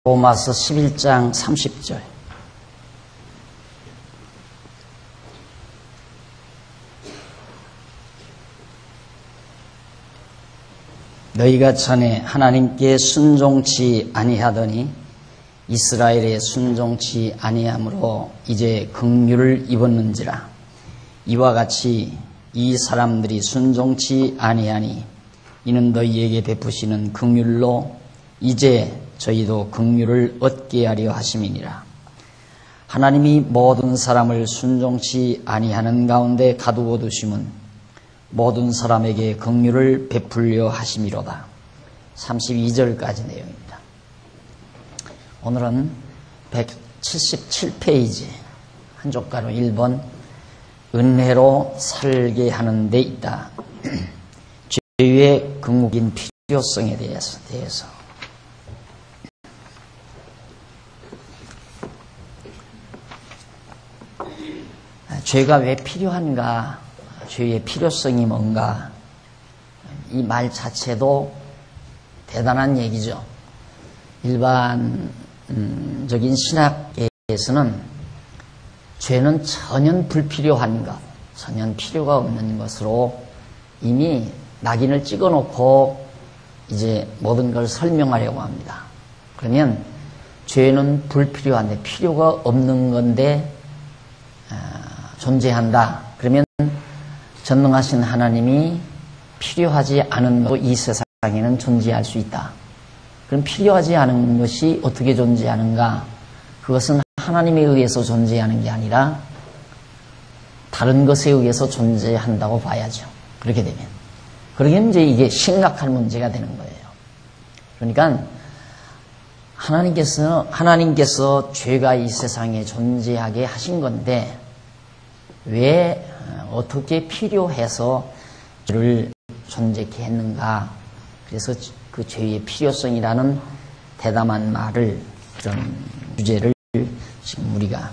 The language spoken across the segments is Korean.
로마서 11장 30절. 너희가 전에 하나님께 순종치 아니하더니 이스라엘에 순종치 아니함으로 이제 긍휼을 입었는지라. 이와 같이 이 사람들이 순종치 아니하니 이는 너희에게 베푸시는 긍휼로 이제 저희도 긍휼을 얻게 하려 하심이니라. 하나님이 모든 사람을 순종치 아니하는 가운데 가두어 두심은 모든 사람에게 긍휼을 베풀려 하심이로다. 32절까지 내용입니다. 오늘은 177페이지 한 족가로 1번 은혜로 살게 하는 데 있다. 죄의 궁극인 필요성에 대해서 죄가 왜 필요한가, 죄의 필요성이 뭔가, 이 말 자체도 대단한 얘기죠. 일반적인 신학계에서는 죄는 전혀 불필요한 것, 전혀 필요가 없는 것으로 이미 낙인을 찍어놓고 이제 모든 걸 설명하려고 합니다. 그러면 죄는 불필요한데, 필요가 없는 건데 존재한다. 그러면 전능하신 하나님이 필요하지 않은 것도 이 세상에는 존재할 수 있다. 그럼 필요하지 않은 것이 어떻게 존재하는가? 그것은 하나님에 의해서 존재하는 게 아니라 다른 것에 의해서 존재한다고 봐야죠. 그렇게 되면. 그러면 이제 이게 심각한 문제가 되는 거예요. 그러니까 하나님께서 죄가 이 세상에 존재하게 하신 건데 왜 어떻게 필요해서 죄를 존재케 했는가? 그래서 그 죄의 필요성이라는 대담한 말을, 그런 주제를 지금 우리가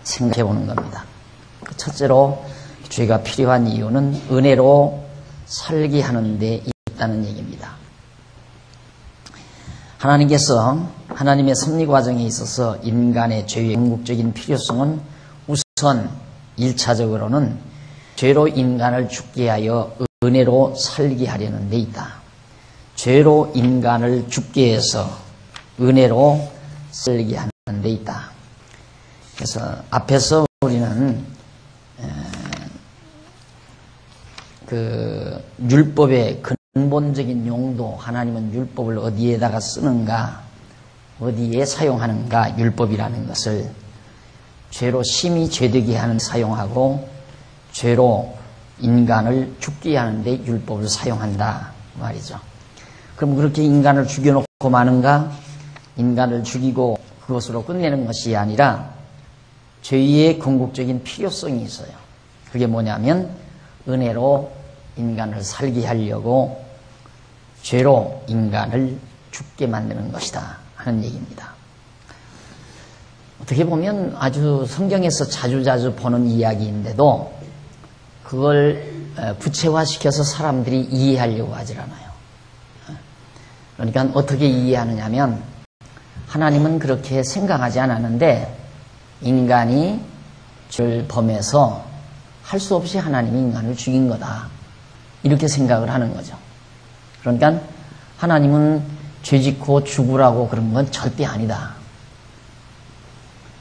생각해 보는 겁니다. 첫째로 죄가 필요한 이유는 은혜로 살게 하는 데 있다는 얘기입니다. 하나님께서 하나님의 섭리 과정에 있어서 인간의 죄의 궁극적인 필요성은 우선 1차적으로는 죄로 인간을 죽게 하여 은혜로 살게 하려는 데 있다. 죄로 인간을 죽게 해서 은혜로 살게 하는 데 있다. 그래서 앞에서 우리는 그 율법의 근본적인 용도, 하나님은 율법을 어디에다가 쓰는가, 어디에 사용하는가, 율법이라는 것을 죄로 심히 죄되게 하는 사용하고 죄로 인간을 죽게 하는데 율법을 사용한다 말이죠. 그럼 그렇게 인간을 죽여놓고 마는가? 인간을 죽이고 그것으로 끝내는 것이 아니라 죄의 궁극적인 필요성이 있어요. 그게 뭐냐면 은혜로 인간을 살게 하려고 죄로 인간을 죽게 만드는 것이다 하는 얘기입니다. 어떻게 보면 아주 성경에서 자주자주 보는 이야기인데도 그걸 구체화시켜서 사람들이 이해하려고 하질 않아요. 그러니까 어떻게 이해하느냐면 하나님은 그렇게 생각하지 않았는데 인간이 죄를 범해서 할 수 없이 하나님이 인간을 죽인 거다. 이렇게 생각을 하는 거죠. 그러니까 하나님은 죄 짓고 죽으라고 그런 건 절대 아니다.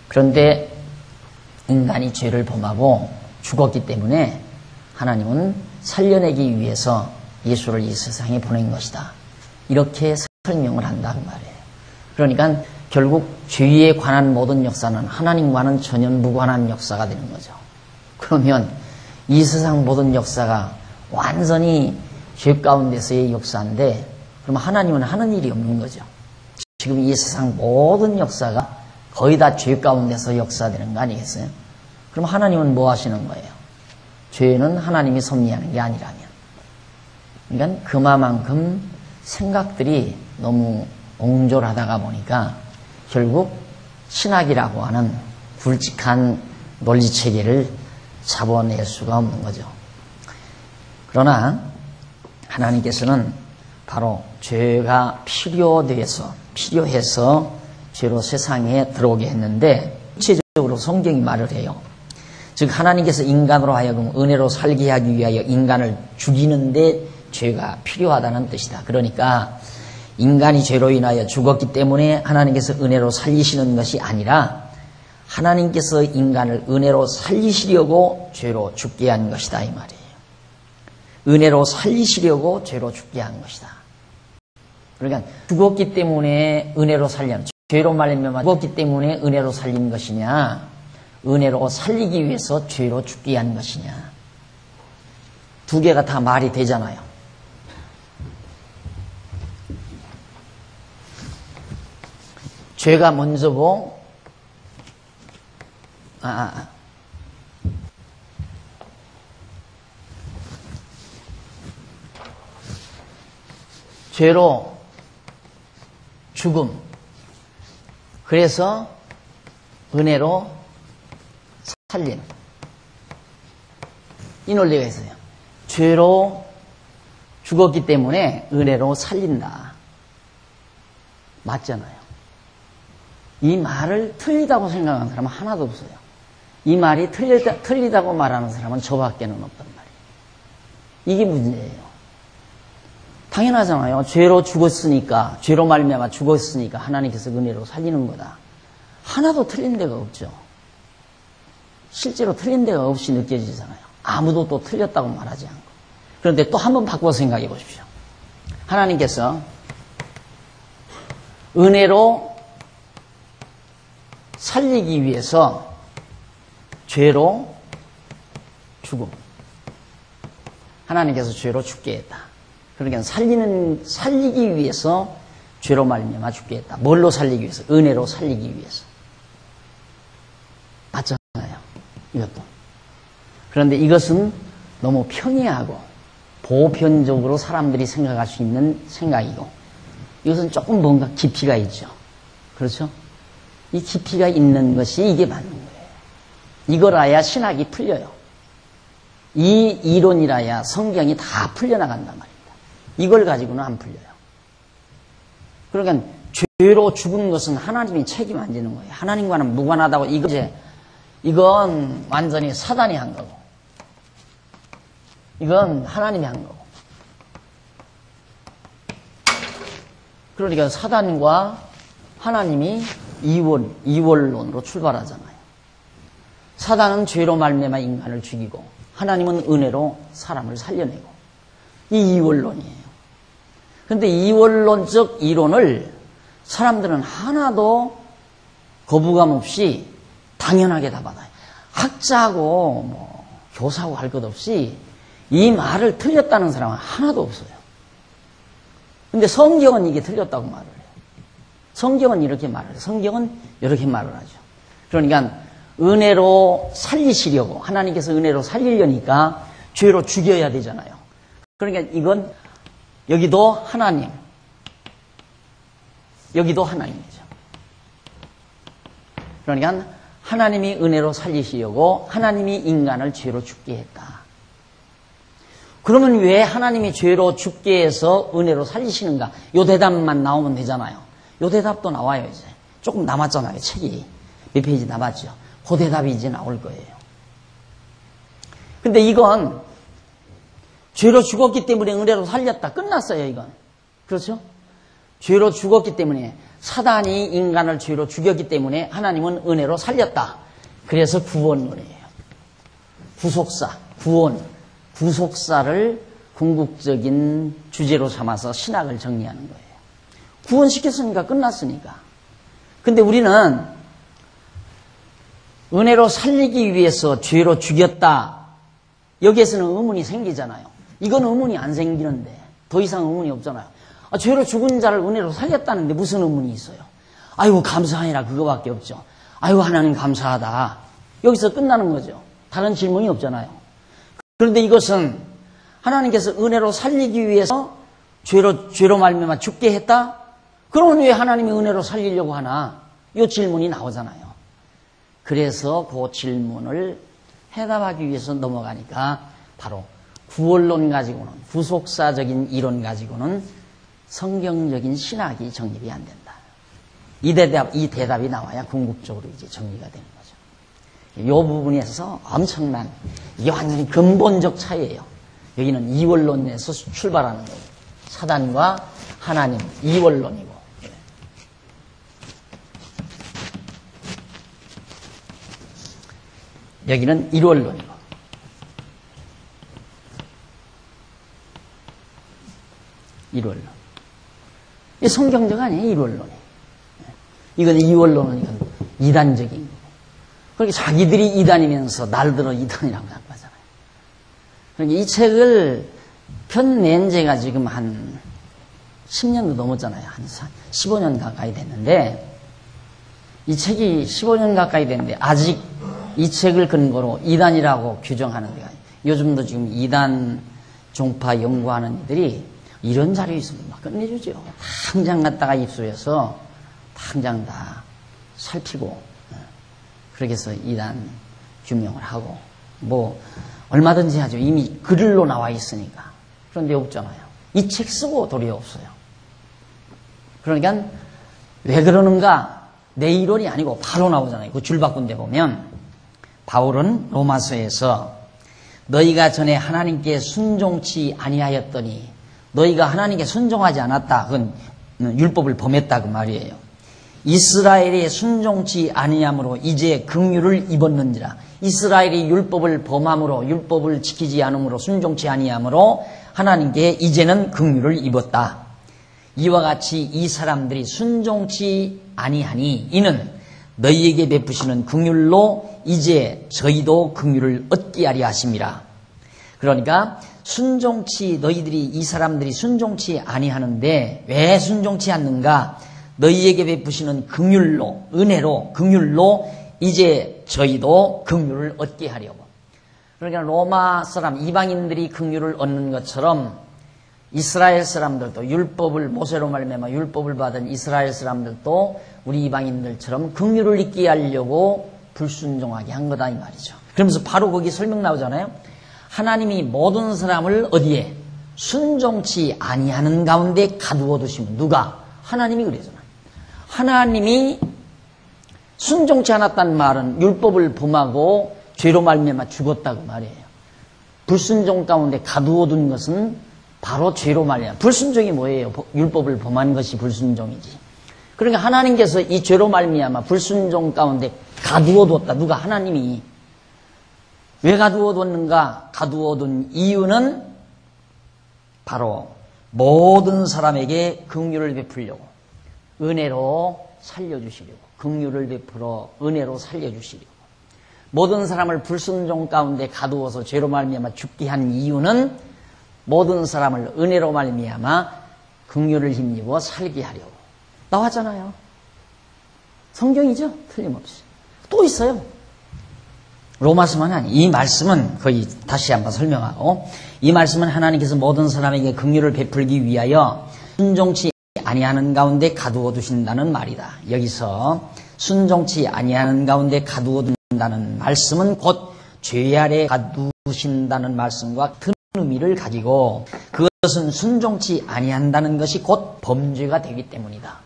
그런데 인간이 죄를 범하고 죽었기 때문에 하나님은 살려내기 위해서 예수를 이 세상에 보낸 것이다. 이렇게 설명을 한다는 말이에요. 그러니까 결국 죄에 관한 모든 역사는 하나님과는 전혀 무관한 역사가 되는 거죠. 그러면 이 세상 모든 역사가 완전히 죄 가운데서의 역사인데 그럼 하나님은 하는 일이 없는 거죠. 지금 이 세상 모든 역사가 거의 다 죄 가운데서 역사되는 거 아니겠어요? 그럼 하나님은 뭐 하시는 거예요? 죄는 하나님이 섭리하는 게 아니라면. 그러니까 그만큼 생각들이 너무 옹졸하다가 보니까 결국 신학이라고 하는 굵직한 논리체계를 잡아낼 수가 없는 거죠. 그러나 하나님께서는 바로 죄가 필요해서 죄로 세상에 들어오게 했는데, 구체적으로 성경이 말을 해요. 즉 하나님께서 인간으로 하여금 은혜로 살게 하기 위하여 인간을 죽이는데 죄가 필요하다는 뜻이다. 그러니까 인간이 죄로 인하여 죽었기 때문에 하나님께서 은혜로 살리시는 것이 아니라 하나님께서 인간을 은혜로 살리시려고 죄로 죽게 한 것이다, 이 말이에요. 은혜로 살리시려고 죄로 죽게 한 것이다. 그러니까 죽었기 때문에 은혜로 살려는, 죄로 말미암아 죽었기 때문에 은혜로 살린 것이냐, 은혜로 살리기 위해서 죄로 죽게 한 것이냐. 두 개가 다 말이 되잖아요. 죄가 먼저고, 죄로 죽음. 그래서 은혜로 살림. 이 논리가 있어요. 죄로 죽었기 때문에 은혜로 살린다. 맞잖아요. 이 말을 틀리다고 생각하는 사람은 하나도 없어요. 이 말이 틀리다고 말하는 사람은 저밖에는 없단 말이에요. 이게 문제예요. 당연하잖아요. 죄로 죽었으니까, 죄로 말미암아 죽었으니까 하나님께서 은혜로 살리는 거다. 하나도 틀린 데가 없죠. 실제로 틀린 데가 없이 느껴지잖아요. 아무도 또 틀렸다고 말하지 않고. 그런데 또 한번 바꿔 생각해 보십시오. 하나님께서 은혜로 살리기 위해서 죄로 죽음. 하나님께서 죄로 죽게 했다. 그러니까 살리기 위해서 죄로 말미암아 죽게 했다. 뭘로 살리기 위해서? 은혜로 살리기 위해서. 맞잖아요. 이것도. 그런데 이것은 너무 평이하고 보편적으로 사람들이 생각할 수 있는 생각이고, 이것은 조금 뭔가 깊이가 있죠. 그렇죠? 이 깊이가 있는 것이 이게 맞는 거예요. 이거라야 신학이 풀려요. 이 이론이라야 성경이 다 풀려나간단 말입니다. 이걸 가지고는 안 풀려요. 그러니까 죄로 죽은 것은 하나님이 책임 안 지는 거예요. 하나님과는 무관하다고. 이건 완전히 사단이 한 거고, 이건 하나님이 한 거고. 그러니까 사단과 하나님이 이원론으로 출발하잖아요. 사단은 죄로 말미암아 인간을 죽이고, 하나님은 은혜로 사람을 살려내고. 이 이원론이에요. 그런데 이원론적 이론을 사람들은 하나도 거부감 없이 당연하게 다 받아요. 학자고 교사고 할 것 없이 이 말을 틀렸다는 사람은 하나도 없어요. 근데 성경은 이게 틀렸다고 말을 해요. 성경은 이렇게 말을 해요. 성경은 이렇게 말을 하죠. 그러니까 은혜로 살리시려고, 하나님께서 은혜로 살리려니까 죄로 죽여야 되잖아요. 그러니까 이건 여기도 하나님, 여기도 하나님이죠. 그러니까 하나님이 은혜로 살리시려고 하나님이 인간을 죄로 죽게 했다. 그러면 왜 하나님이 죄로 죽게 해서 은혜로 살리시는가? 요 대답만 나오면 되잖아요. 요 대답도 나와요, 이제. 조금 남았잖아요, 책이. 몇 페이지 남았죠. 그 대답이 이제 나올 거예요. 근데 이건 죄로 죽었기 때문에 은혜로 살렸다. 끝났어요, 이건. 그렇죠? 죄로 죽었기 때문에, 사단이 인간을 죄로 죽였기 때문에 하나님은 은혜로 살렸다. 그래서 구원론이에요. 구속사, 구원, 구속사를 궁극적인 주제로 삼아서 신학을 정리하는 거예요. 구원시켰으니까 끝났으니까. 근데 우리는 은혜로 살리기 위해서 죄로 죽였다. 여기에서는 의문이 생기잖아요. 이건 의문이 안 생기는데 더 이상 의문이 없잖아요. 죄로 죽은 자를 은혜로 살렸다는데 무슨 의문이 있어요? 아이고 감사하니라 그거밖에 없죠. 아이고 하나님 감사하다. 여기서 끝나는 거죠. 다른 질문이 없잖아요. 그런데 이것은 하나님께서 은혜로 살리기 위해서 죄로 말미암아 죽게 했다? 그러면 왜 하나님이 은혜로 살리려고 하나? 이 질문이 나오잖아요. 그래서 그 질문을 해답하기 위해서 넘어가니까 바로 구원론 가지고는, 구속사적인 이론 가지고는 성경적인 신학이 정립이 안 된다. 이 대답이 나와야 궁극적으로 이제 정리가 되는 거죠. 이 부분에서 엄청난, 이게 완전히 근본적 차이예요. 여기는 이원론에서 출발하는 거예요. 사단과 하나님, 이원론이고. 여기는 일원론이고. 일원론. 이 성경적 아니에요, 일원론이. 이건 이원론은 이건 이단적인 거고. 그러니까 자기들이 이단이면서 날들어 이단이라고 생각하잖아요. 그러니까 이 책을 편 지가 지금 한 10년도 넘었잖아요. 한 15년 가까이 됐는데, 이 책이 15년 가까이 됐는데, 아직 이 책을 근거로 이단이라고 규정하는 데가, 요즘도 지금 이단 종파 연구하는 이들이 이런 자료 있으면 막 끝내주죠. 당장 갖다가 입수해서 당장 다 살피고, 그렇게 해서 이단 규명을 하고, 뭐, 얼마든지 하죠. 이미 글로 나와 있으니까. 그런데 없잖아요. 이 책 쓰고 도리 없어요. 그러니까, 왜 그러는가? 내 이론이 아니고 바로 나오잖아요. 그 줄 바꾼 데 보면, 바울은 로마서에서 너희가 전에 하나님께 순종치 아니하였더니, 너희가 하나님께 순종하지 않았다. 그건 율법을 범했다. 그 말이에요. 이스라엘의 순종치 아니함으로 이제 긍휼을 입었는지라. 이스라엘이 율법을 범함으로, 율법을 지키지 않음으로, 순종치 아니함으로 하나님께 이제는 긍휼을 입었다. 이와 같이 이 사람들이 순종치 아니하니 이는 너희에게 베푸시는 긍휼로 이제 저희도 긍휼을 얻게 하려 하심이라. 그러니까 너희들이 이 사람들이 순종치 아니하는데 왜 순종치 않는가? 너희에게 베푸시는 긍휼로, 은혜로, 긍휼로 이제 저희도 긍휼을 얻게 하려고. 그러니까 로마 사람, 이방인들이 긍휼을 얻는 것처럼 이스라엘 사람들도 율법을, 모세로 말미암아 율법을 받은 이스라엘 사람들도 우리 이방인들처럼 긍휼을 잊게 하려고 불순종하게 한 거다 이 말이죠. 그러면서 바로 거기 설명 나오잖아요. 하나님이 모든 사람을 어디에? 순종치 아니하는 가운데 가두어 두시면. 누가? 하나님이 그러잖아요. 하나님이 순종치 않았다는 말은 율법을 범하고 죄로 말미암아 죽었다고 말이에요. 불순종 가운데 가두어 둔 것은 바로 죄로 말이야. 불순종이 뭐예요? 율법을 범한 것이 불순종이지. 그러니까 하나님께서 이 죄로 말미암아 불순종 가운데 가두어 뒀다. 누가? 하나님이. 왜 가두어 뒀는가? 가두어 둔 이유는 바로 모든 사람에게 긍휼을 베풀려고, 은혜로 살려주시려고, 긍휼을 베풀어 은혜로 살려주시려고. 모든 사람을 불순종 가운데 가두어서 죄로 말미암아 죽게 한 이유는 모든 사람을 은혜로 말미암아 긍휼을 힘입어 살게 하려고. 나왔잖아요. 성경이죠? 틀림없이. 또 있어요. 로마서만 아니. 이 말씀은 거의 다시 한번 설명하고, 이 말씀은 하나님께서 모든 사람에게 긍휼을 베풀기 위하여 순종치 아니하는 가운데 가두어 두신다는 말이다. 여기서 순종치 아니하는 가운데 가두어 둔다는 말씀은 곧 죄 아래 가두신다는 말씀과 같은 의미를 가지고, 그것은 순종치 아니한다는 것이 곧 범죄가 되기 때문이다.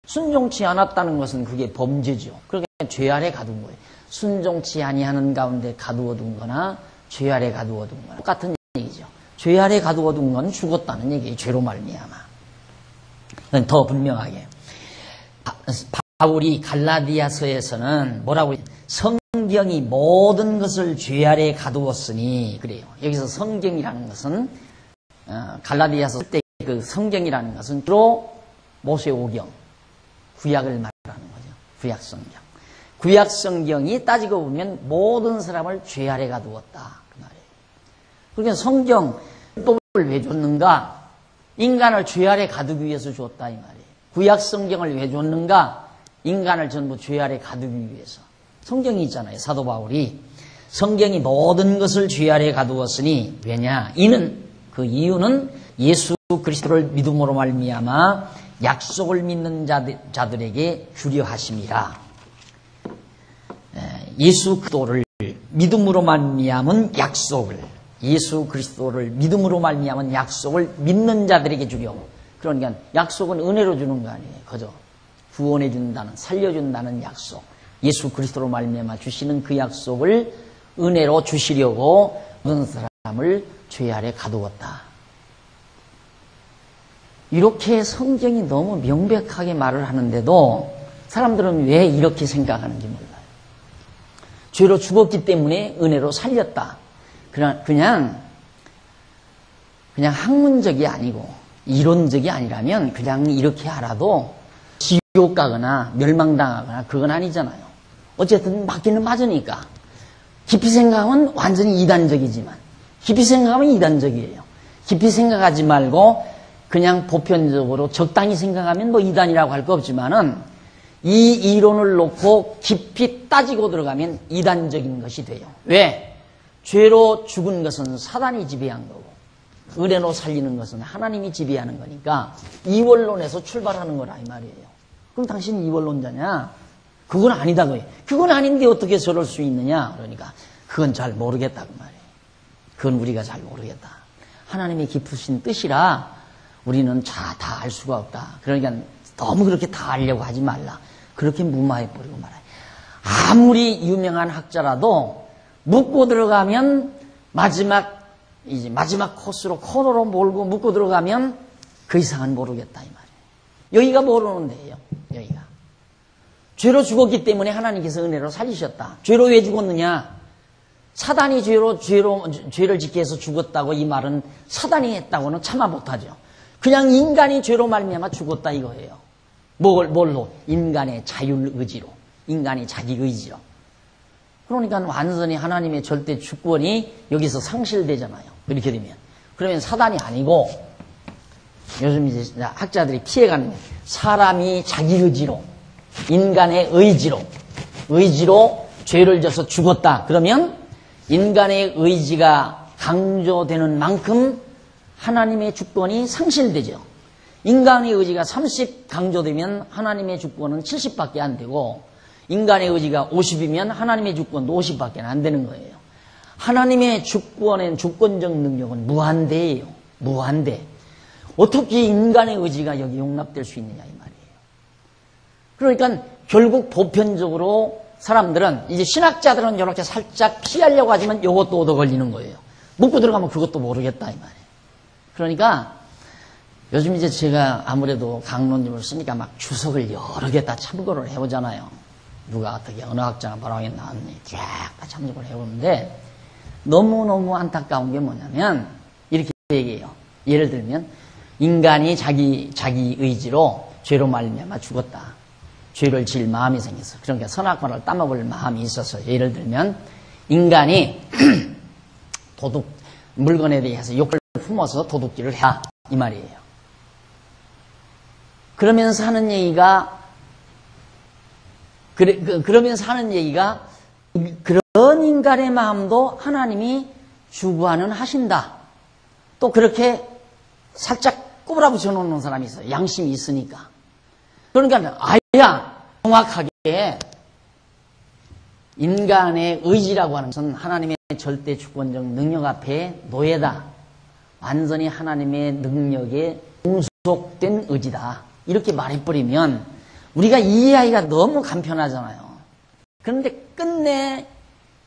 순종치 않았다는 것은 그게 범죄죠. 그러니까 죄 아래 가둔 거예요. 순종치 아니하는 가운데 가두어 둔 거나 죄 아래 가두어 둔 거나 똑같은 얘기죠. 죄 아래 가두어 둔 건 죽었다는 얘기예요. 죄로 말미암아. 더 분명하게 바울이 갈라디아서에서는 뭐라고 해요? 성경이 모든 것을 죄 아래 가두었으니 그래요. 여기서 성경이라는 것은 갈라디아서 때 그 성경이라는 것은 주로 모세오경, 구약을 말하는 거죠. 구약 성경. 구약 성경이 따지고 보면 모든 사람을 죄 아래 가두었다 그 말이에요. 그러니까 성경 율법을 왜 줬는가? 인간을 죄 아래 가두기 위해서 줬다 이 말이에요. 구약 성경을 왜 줬는가? 인간을 전부 죄 아래 가두기 위해서. 성경이 있잖아요. 사도 바울이 성경이 모든 것을 죄 아래 가두었으니 왜냐? 그 이유는 예수 그리스도를 믿음으로 말미암아 약속을 믿는 자들에게 주려 하심이라. 예수 그리스도를 믿음으로 말미암은 약속을, 예수 그리스도를 믿음으로 말미암은 약속을 믿는 자들에게 주려. 그러니까 약속은 은혜로 주는 거 아니에요. 그죠? 구원해 준다는, 살려준다는 약속. 예수 그리스도로 말미암아 주시는 그 약속을 은혜로 주시려고 모든 사람을 죄 아래 가두었다. 이렇게 성경이 너무 명백하게 말을 하는데도 사람들은 왜 이렇게 생각하는지 몰라요. 죄로 죽었기 때문에 은혜로 살렸다. 그냥 학문적이 아니고 이론적이 아니라면 그냥 이렇게 알아도 지옥 가거나 멸망당하거나 그건 아니잖아요. 어쨌든 맞기는 맞으니까. 깊이 생각하면 완전히 이단적이지만 깊이 생각하면 이단적이에요. 깊이 생각하지 말고 그냥 보편적으로 적당히 생각하면 뭐 이단이라고 할 거 없지만은 이 이론을 놓고 깊이 따지고 들어가면 이단적인 것이 돼요. 왜? 죄로 죽은 것은 사단이 지배한 거고 은혜로 살리는 것은 하나님이 지배하는 거니까 이원론에서 출발하는 거라 이 말이에요. 그럼 당신 이원론자냐? 그건 아니다고요. 그건 아닌데 어떻게 저럴 수 있느냐? 그러니까 그건 잘 모르겠다 그 말이에요. 그건 우리가 잘 모르겠다. 하나님의 깊으신 뜻이라 우리는 다 알 수가 없다. 그러니까 너무 그렇게 다 알려고 하지 말라. 그렇게 무마해버리고 말아요. 아무리 유명한 학자라도 묻고 들어가면 마지막 코스로 코너로 몰고 묻고 들어가면 그 이상은 모르겠다 이 말이에요. 여기가 모르는 데예요. 여기가. 죄로 죽었기 때문에 하나님께서 은혜로 살리셨다. 죄로 왜 죽었느냐? 사단이 죄를 짓게 해서 죽었다고 이 말은 사단이 했다고는 참아 못하죠. 그냥 인간이 죄로 말미암아 죽었다 이거예요. 뭘로? 인간의 자율의지로. 인간이 자기 의지로. 그러니까 완전히 하나님의 절대 주권이 여기서 상실되잖아요. 이렇게 되면. 그러면 사단이 아니고 요즘 이제 학자들이 피해가는 게 사람이 자기 의지로, 인간의 의지로 죄를 져서 죽었다. 그러면 인간의 의지가 강조되는 만큼 하나님의 주권이 상실되죠. 인간의 의지가 30 강조되면 하나님의 주권은 70밖에 안 되고 인간의 의지가 50이면 하나님의 주권도 50밖에 안 되는 거예요. 하나님의 주권적 능력은 무한대예요. 무한대. 어떻게 인간의 의지가 여기 용납될 수 있느냐 이 말이에요. 그러니까 결국 보편적으로 사람들은 이제 신학자들은 이렇게 살짝 피하려고 하지만 이것도 얻어 걸리는 거예요. 묻고 들어가면 그것도 모르겠다 이 말이에요. 그러니까 요즘 이제 제가 아무래도 강론님을 쓰니까 막 주석을 여러 개 다 참고를 해보잖아요. 누가 어떻게 어느 학자가 뭐라고 나왔니 쫙 다 참고를 해보는데 너무너무 안타까운 게 뭐냐면 이렇게 얘기해요. 예를 들면 인간이 자기 의지로 죄로 말미암아 죽었다. 죄를 지을 마음이 생겨서 그러니까 선악과를 따먹을 마음이 있어서 예를 들면 인간이 물건에 대해서 욕을 품어서 도둑질을 해야 이 말이에요. 그러면서 하는 얘기가 그런 인간의 마음도 하나님이 주관은 하신다. 또 그렇게 살짝 꼬부라붙여 놓는 사람이 있어요. 양심이 있으니까. 그러니까 아야 정확하게 인간의 의지라고 하는 것은 하나님의 절대 주권적 능력 앞에 노예다. 완전히 하나님의 능력에 종속된 의지다. 이렇게 말해버리면 우리가 이해하기가 너무 간편하잖아요. 그런데 끝내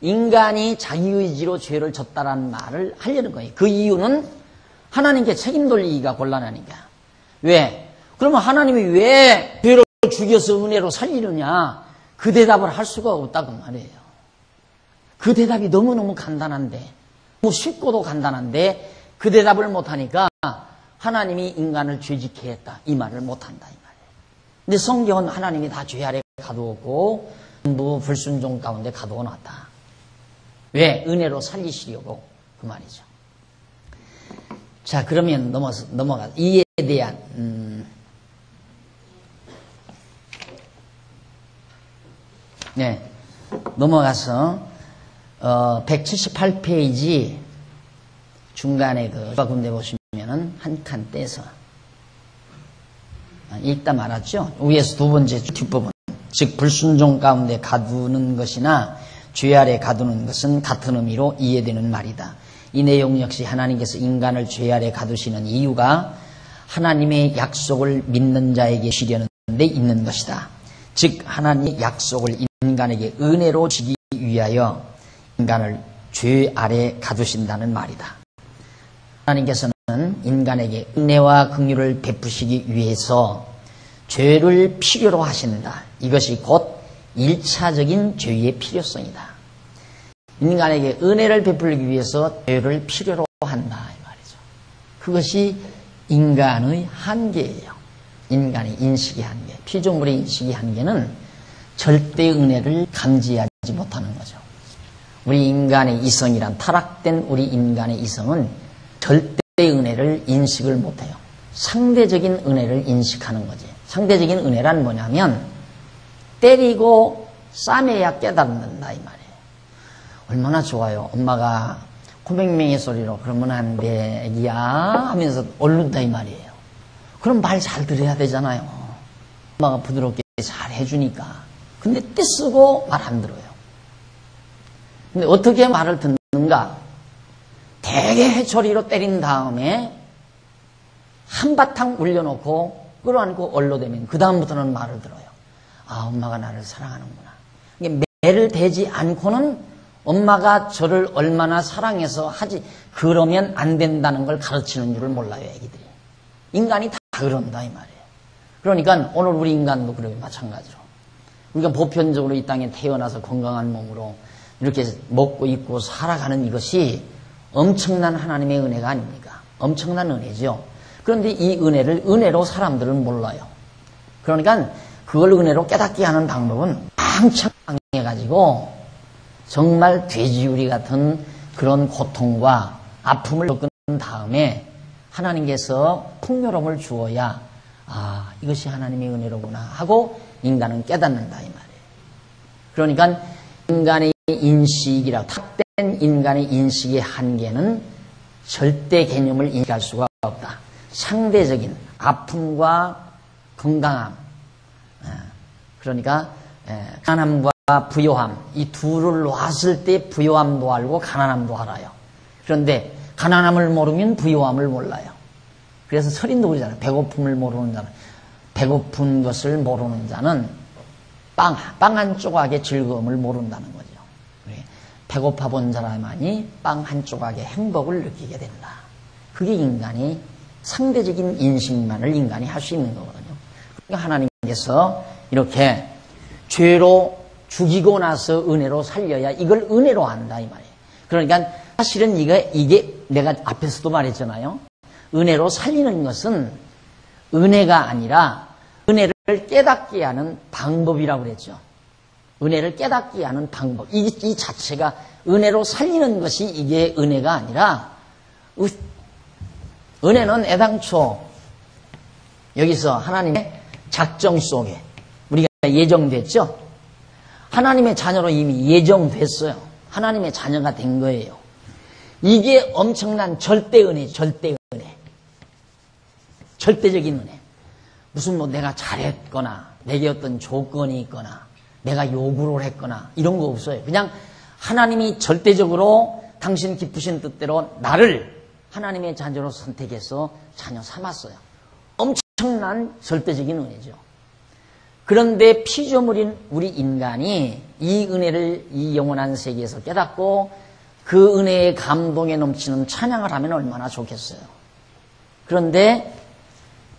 인간이 자기 의지로 죄를 졌다라는 말을 하려는 거예요. 그 이유는 하나님께 책임 돌리기가 곤란하니까. 왜? 그러면 하나님이 왜 죄로 죽여서 은혜로 살리느냐? 그 대답을 할 수가 없다고 말이에요. 그 대답이 너무너무 간단한데, 너무 쉽고도 간단한데 그 대답을 못하니까 하나님이 인간을 죄짓게 했다. 이 말을 못한다. 이 말이에요. 근데 성경은 하나님이 다 죄 아래 가두었고 전부 불순종 가운데 가두어 놨다. 왜? 은혜로 살리시려고 그 말이죠. 자, 그러면 넘어가 이에 대한 넘어가서 178페이지 중간에 그 군데 보시면은 한 칸 떼서 읽다 말았죠. 위에서 두 번째 뒷부분, 즉 불순종 가운데 가두는 것이나 죄 아래 가두는 것은 같은 의미로 이해되는 말이다. 이 내용 역시 하나님께서 인간을 죄 아래 가두시는 이유가 하나님의 약속을 믿는 자에게 주려는 데 있는 것이다. 즉 하나님의 약속을 인간에게 은혜로 주기 위하여 인간을 죄 아래 가두신다는 말이다. 하나님께서는 인간에게 은혜와 긍휼을 베푸시기 위해서 죄를 필요로 하신다. 이것이 곧 1차적인 죄의 필요성이다. 인간에게 은혜를 베풀기 위해서 죄를 필요로 한다 이 말이죠. 그것이 인간의 한계예요. 인간의 인식의 한계, 피조물의 인식의 한계는 절대 은혜를 감지하지 못하는 거죠. 우리 인간의 이성이란 타락된 우리 인간의 이성은 절대 은혜를 인식을 못해요. 상대적인 은혜를 인식하는 거지. 상대적인 은혜란 뭐냐면 때리고 싸매야 깨닫는다 이 말이에요. 얼마나 좋아요. 엄마가 코맹맹이 소리로 그러면 안 돼 애기야 하면서 얼른다 이 말이에요. 그럼 말 잘 들어야 되잖아요. 엄마가 부드럽게 잘 해주니까. 근데 떼쓰고 말 안 들어요. 근데 어떻게 말을 듣는가? 되게 해초리로 때린 다음에 한바탕 울려놓고 끌어안고 얼로대면 그 다음부터는 말을 들어요. 아, 엄마가 나를 사랑하는구나. 매를 대지 않고는 엄마가 저를 얼마나 사랑해서 하지 그러면 안 된다는 걸 가르치는 줄을 몰라요, 애기들이. 인간이 다 그런다 이 말이에요. 그러니까 오늘 우리 인간도 그러게 마찬가지로 우리가 보편적으로 이 땅에 태어나서 건강한 몸으로 이렇게 먹고 입고 살아가는 이것이 엄청난 하나님의 은혜가 아닙니까? 엄청난 은혜죠. 그런데 이 은혜를 은혜로 사람들은 몰라요. 그러니까 그걸 은혜로 깨닫게 하는 방법은 왕창 강해가지고 정말 돼지우리 같은 그런 고통과 아픔을 겪은 다음에 하나님께서 풍요로움을 주어야 아 이것이 하나님의 은혜로구나 하고 인간은 깨닫는다 이 말이에요. 그러니까 인간의 인식이라 탁된 인간의 인식의 한계는 절대 개념을 인식할 수가 없다. 상대적인 아픔과 건강함, 그러니까 가난함과 부요함 이 둘을 놨을 때 부요함도 알고 가난함도 알아요. 그런데 가난함을 모르면 부요함을 몰라요. 그래서 설인도 그러잖아요. 배고픔을 모르는 자는 배고픈 것을 모르는 자는 빵 한 조각의 즐거움을 모른다는 거죠. 배고파 본 사람만이 빵 한 조각의 행복을 느끼게 된다. 그게 인간이 상대적인 인식만을 인간이 할 수 있는 거거든요. 그러니까 하나님께서 이렇게 죄로 죽이고 나서 은혜로 살려야 이걸 은혜로 한다 이 말이에요. 그러니까 사실은 이게 내가 앞에서도 말했잖아요. 은혜로 살리는 것은 은혜가 아니라 은혜를 깨닫게 하는 방법이라고 그랬죠. 은혜를 깨닫게 하는 방법. 이 자체가 은혜로 살리는 것이 이게 은혜가 아니라 은혜는 애당초 여기서 하나님의 작정 속에 우리가 예정됐죠. 하나님의 자녀로 이미 예정됐어요. 하나님의 자녀가 된 거예요. 이게 엄청난 절대 은혜, 절대 은혜. 절대적인 은혜. 무슨 내가 잘했거나 내게 어떤 조건이 있거나 내가 요구를 했거나 이런 거 없어요. 그냥 하나님이 절대적으로 당신 기쁘신 뜻대로 나를 하나님의 자녀로 선택해서 자녀 삼았어요. 엄청난 절대적인 은혜죠. 그런데 피조물인 우리 인간이 이 은혜를 이 영원한 세계에서 깨닫고 그 은혜의 감동에 넘치는 찬양을 하면 얼마나 좋겠어요. 그런데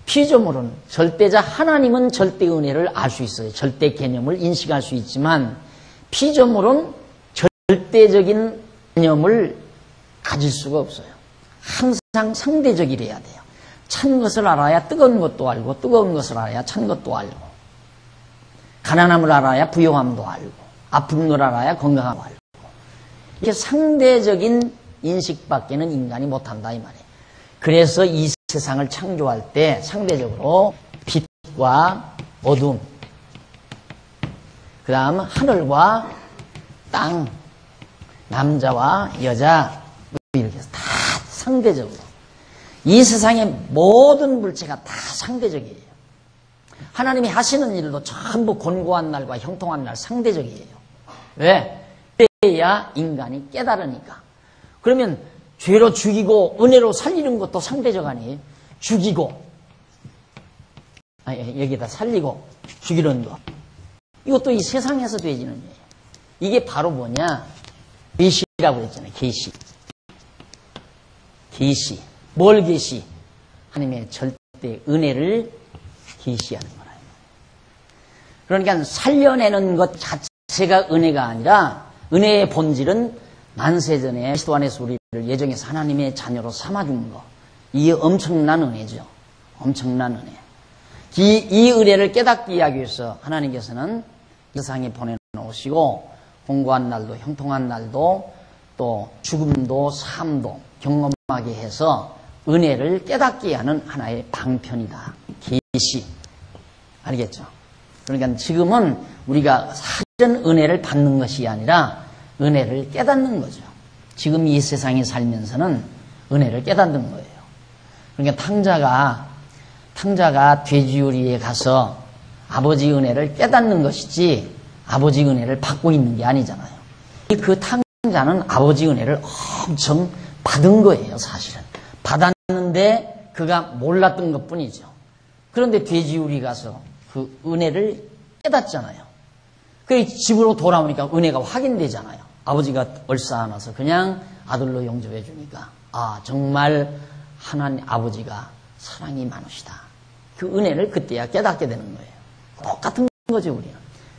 피조물은 절대자 하나님은 절대 은혜를 알 수 있어요. 절대 개념을 인식할 수 있지만 피조물은 절대적인 개념을 가질 수가 없어요. 항상 상대적이래야 돼요. 찬 것을 알아야 뜨거운 것도 알고 뜨거운 것을 알아야 찬 것도 알고 가난함을 알아야 부요함도 알고 아픔을 알아야 건강함도 알고 이렇게 상대적인 인식밖에는 인간이 못한다 이 말이에요. 그래서 이 세상을 창조할 때 상대적으로 빛과 어둠, 그 다음 하늘과 땅, 남자와 여자 이렇게 해서 다 상대적으로 이 세상의 모든 물체가 다 상대적이에요. 하나님이 하시는 일도 전부 곤고한 날과 형통한 날 상대적이에요. 왜? 그래야 인간이 깨달으니까. 그러면 죄로 죽이고 은혜로 살리는 것도 상대적 아니에요? 죽이고 여기다 살리고 죽이는 거. 이것도 이 세상에서 되어지는 일이에요. 이게 바로 뭐냐? 계시라고 했잖아요. 계시. 계시. 뭘 계시? 하나님의 절대 은혜를 계시하는 거라. 그러니까 살려내는 것 자체가 은혜가 아니라 은혜의 본질은 만세전에 그리스도 안에서 우리를 예정해서 하나님의 자녀로 삼아준 거. 이게 엄청난 은혜죠. 엄청난 은혜. 이 은혜를 깨닫게 하기 위해서 하나님께서는 세상에 보내놓으시고 공고한 날도 형통한 날도 또 죽음도 삶도 경험하게 해서 은혜를 깨닫게 하는 하나의 방편이다. 계시. 알겠죠? 그러니까 지금은 우리가 사전 은혜를 받는 것이 아니라 은혜를 깨닫는 거죠. 지금 이 세상에 살면서는 은혜를 깨닫는 거예요. 그러니까 탕자가 돼지우리에 가서 아버지 은혜를 깨닫는 것이지 아버지 은혜를 받고 있는 게 아니잖아요. 그 탕자는 아버지 은혜를 엄청 받은 거예요, 사실은. 받았는데 그가 몰랐던 것뿐이죠. 그런데 돼지우리 가서 그 은혜를 깨닫잖아요. 그 집으로 돌아오니까 은혜가 확인되잖아요. 아버지가 얼싸안아서 그냥 아들로 영접해 주니까 정말 하나님 아버지가 사랑이 많으시다. 그 은혜를 그때야 깨닫게 되는 거예요. 똑같은 거죠, 우리는.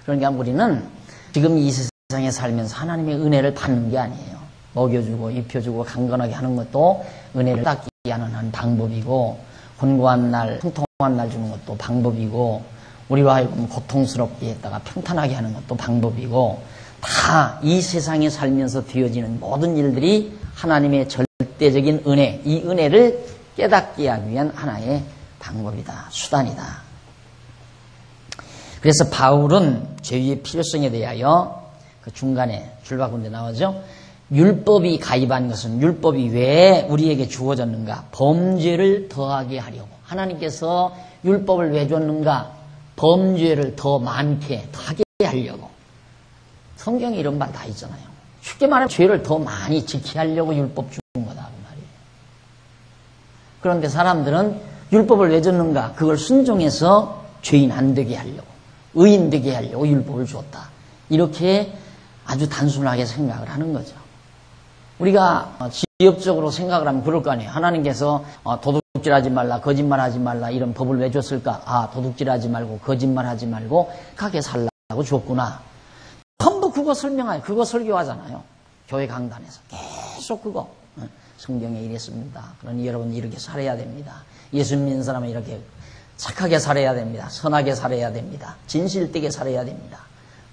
그러니까 우리는 지금 이 세상에 살면서 하나님의 은혜를 받는 게 아니에요. 먹여주고 입혀주고 강건하게 하는 것도 은혜를 닦기 하는 방법이고, 곤고한 날, 통통한 날 주는 것도 방법이고, 우리로 하여금 고통스럽게 했다가 평탄하게 하는 것도 방법이고, 다 이 세상에 살면서 되어지는 모든 일들이 하나님의 절대적인 은혜, 이 은혜를 깨닫게 하기 위한 하나의 방법이다, 수단이다. 그래서 바울은 죄의 필요성에 대하여 그 중간에 줄바꾼 데 나오죠. 율법이 가입한 것은 율법이 왜 우리에게 주어졌는가? 범죄를 더하게 하려고. 하나님께서 율법을 왜 줬는가? 범죄를 더 많게, 더 하게 하려고. 성경에 이런 말 다 있잖아요. 쉽게 말하면 죄를 더 많이 지키게 하려고 율법 준 거다 그 말이에요. 그런데 사람들은 율법을 왜 줬는가? 그걸 순종해서 죄인 안 되게 하려고, 의인 되게 하려고 율법을 주었다. 이렇게 아주 단순하게 생각을 하는 거죠. 우리가 지엽적으로 생각을 하면 그럴 거 아니에요. 하나님께서 도둑질하지 말라, 거짓말하지 말라 이런 법을 왜 줬을까? 도둑질하지 말고 거짓말하지 말고 가게 살라고 줬구나. 전부 그거 설명하요. 그거 설교하잖아요. 교회 강단에서 계속 그거. 성경에 이랬습니다. 그러니 여러분 이렇게 살아야 됩니다. 예수 믿는 사람은 이렇게 착하게 살아야 됩니다. 선하게 살아야 됩니다. 진실되게 살아야 됩니다.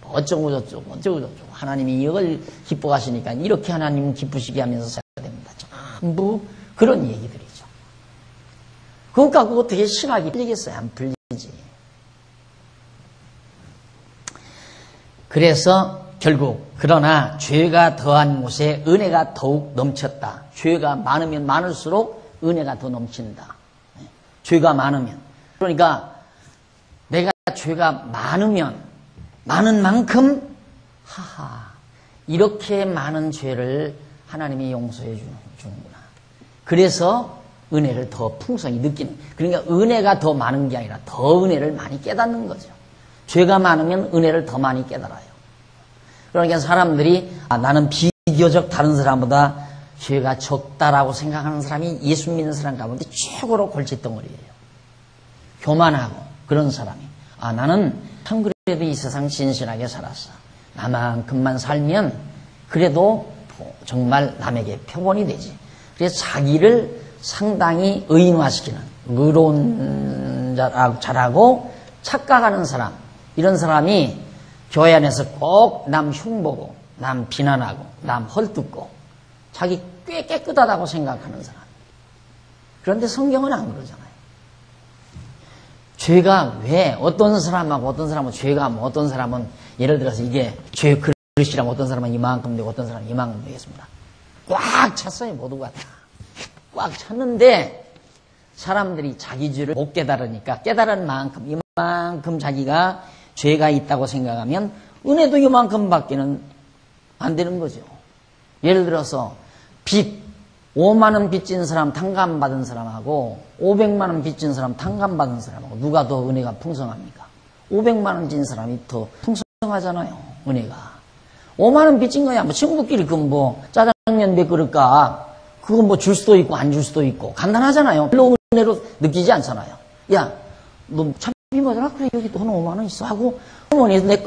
어쩌고 저쩌고 하나님이 이걸 기뻐하시니까 이렇게 하나님 기쁘시게 하면서 살아야 됩니다. 전부 그런 얘기들이죠. 그거 갖고 어떻게 신학이 풀리겠어요? 안 풀리지. 그래서 결국 그러나 죄가 더한 곳에 은혜가 더욱 넘쳤다. 죄가 많으면 많을수록 은혜가 더 넘친다. 죄가 많으면. 그러니까 내가 죄가 많으면 많은 만큼 이렇게 많은 죄를 하나님이 용서해 주는구나. 그래서 은혜를 더 풍성히 느끼는. 그러니까 은혜가 더 많은 게 아니라 더 은혜를 많이 깨닫는 거죠. 죄가 많으면 은혜를 더 많이 깨달아요. 그러니까 사람들이 나는 비교적 다른 사람보다 죄가 적다라고 생각하는 사람이 예수 믿는 사람 가운데 최고로 골칫덩어리예요. 교만하고 그런 사람이 나는 참 그래도 이 세상 진실하게 살았어. 나만큼만 살면 그래도 정말 남에게 표본이 되지. 그래서 자기를 상당히 의인화시키는, 의로운 자라고 착각하는 사람, 이런 사람이 교회 안에서 꼭 남 흉보고 남 비난하고 남 헐뜯고 자기 꽤 깨끗하다고 생각하는 사람. 그런데 성경은 안 그러잖아요. 죄가 왜 어떤 사람하고 어떤 사람은 죄가 어떤 사람은 예를 들어서 이게 죄 그릇이랑 어떤 사람은 이만큼 되고 어떤 사람은 이만큼 되겠습니다. 꽉 찼어요. 모두가 다. 꽉 찼는데 사람들이 자기 죄를 못 깨달으니까 깨달은 만큼 이만큼 자기가 죄가 있다고 생각하면 은혜도 이만큼 밖에는 안 되는 거죠. 예를 들어서 빚 5만 원 빚진 사람 탕감받은 사람하고 500만 원 빚진 사람 탕감받은 사람하고 누가 더 은혜가 풍성합니까? 500만 원 진 사람이 더 풍성하잖아요. 은혜가. 5만 원 빚진 거야. 뭐 친구끼리 그건 뭐 짜장면 몇 그릇가 그건 뭐 줄 수도 있고 안 줄 수도 있고 간단하잖아요. 별로 은혜로 느끼지 않잖아요. 야, 너 차비 뭐더라? 그래 여기 돈 5만 원 있어 하고 어머니에서 내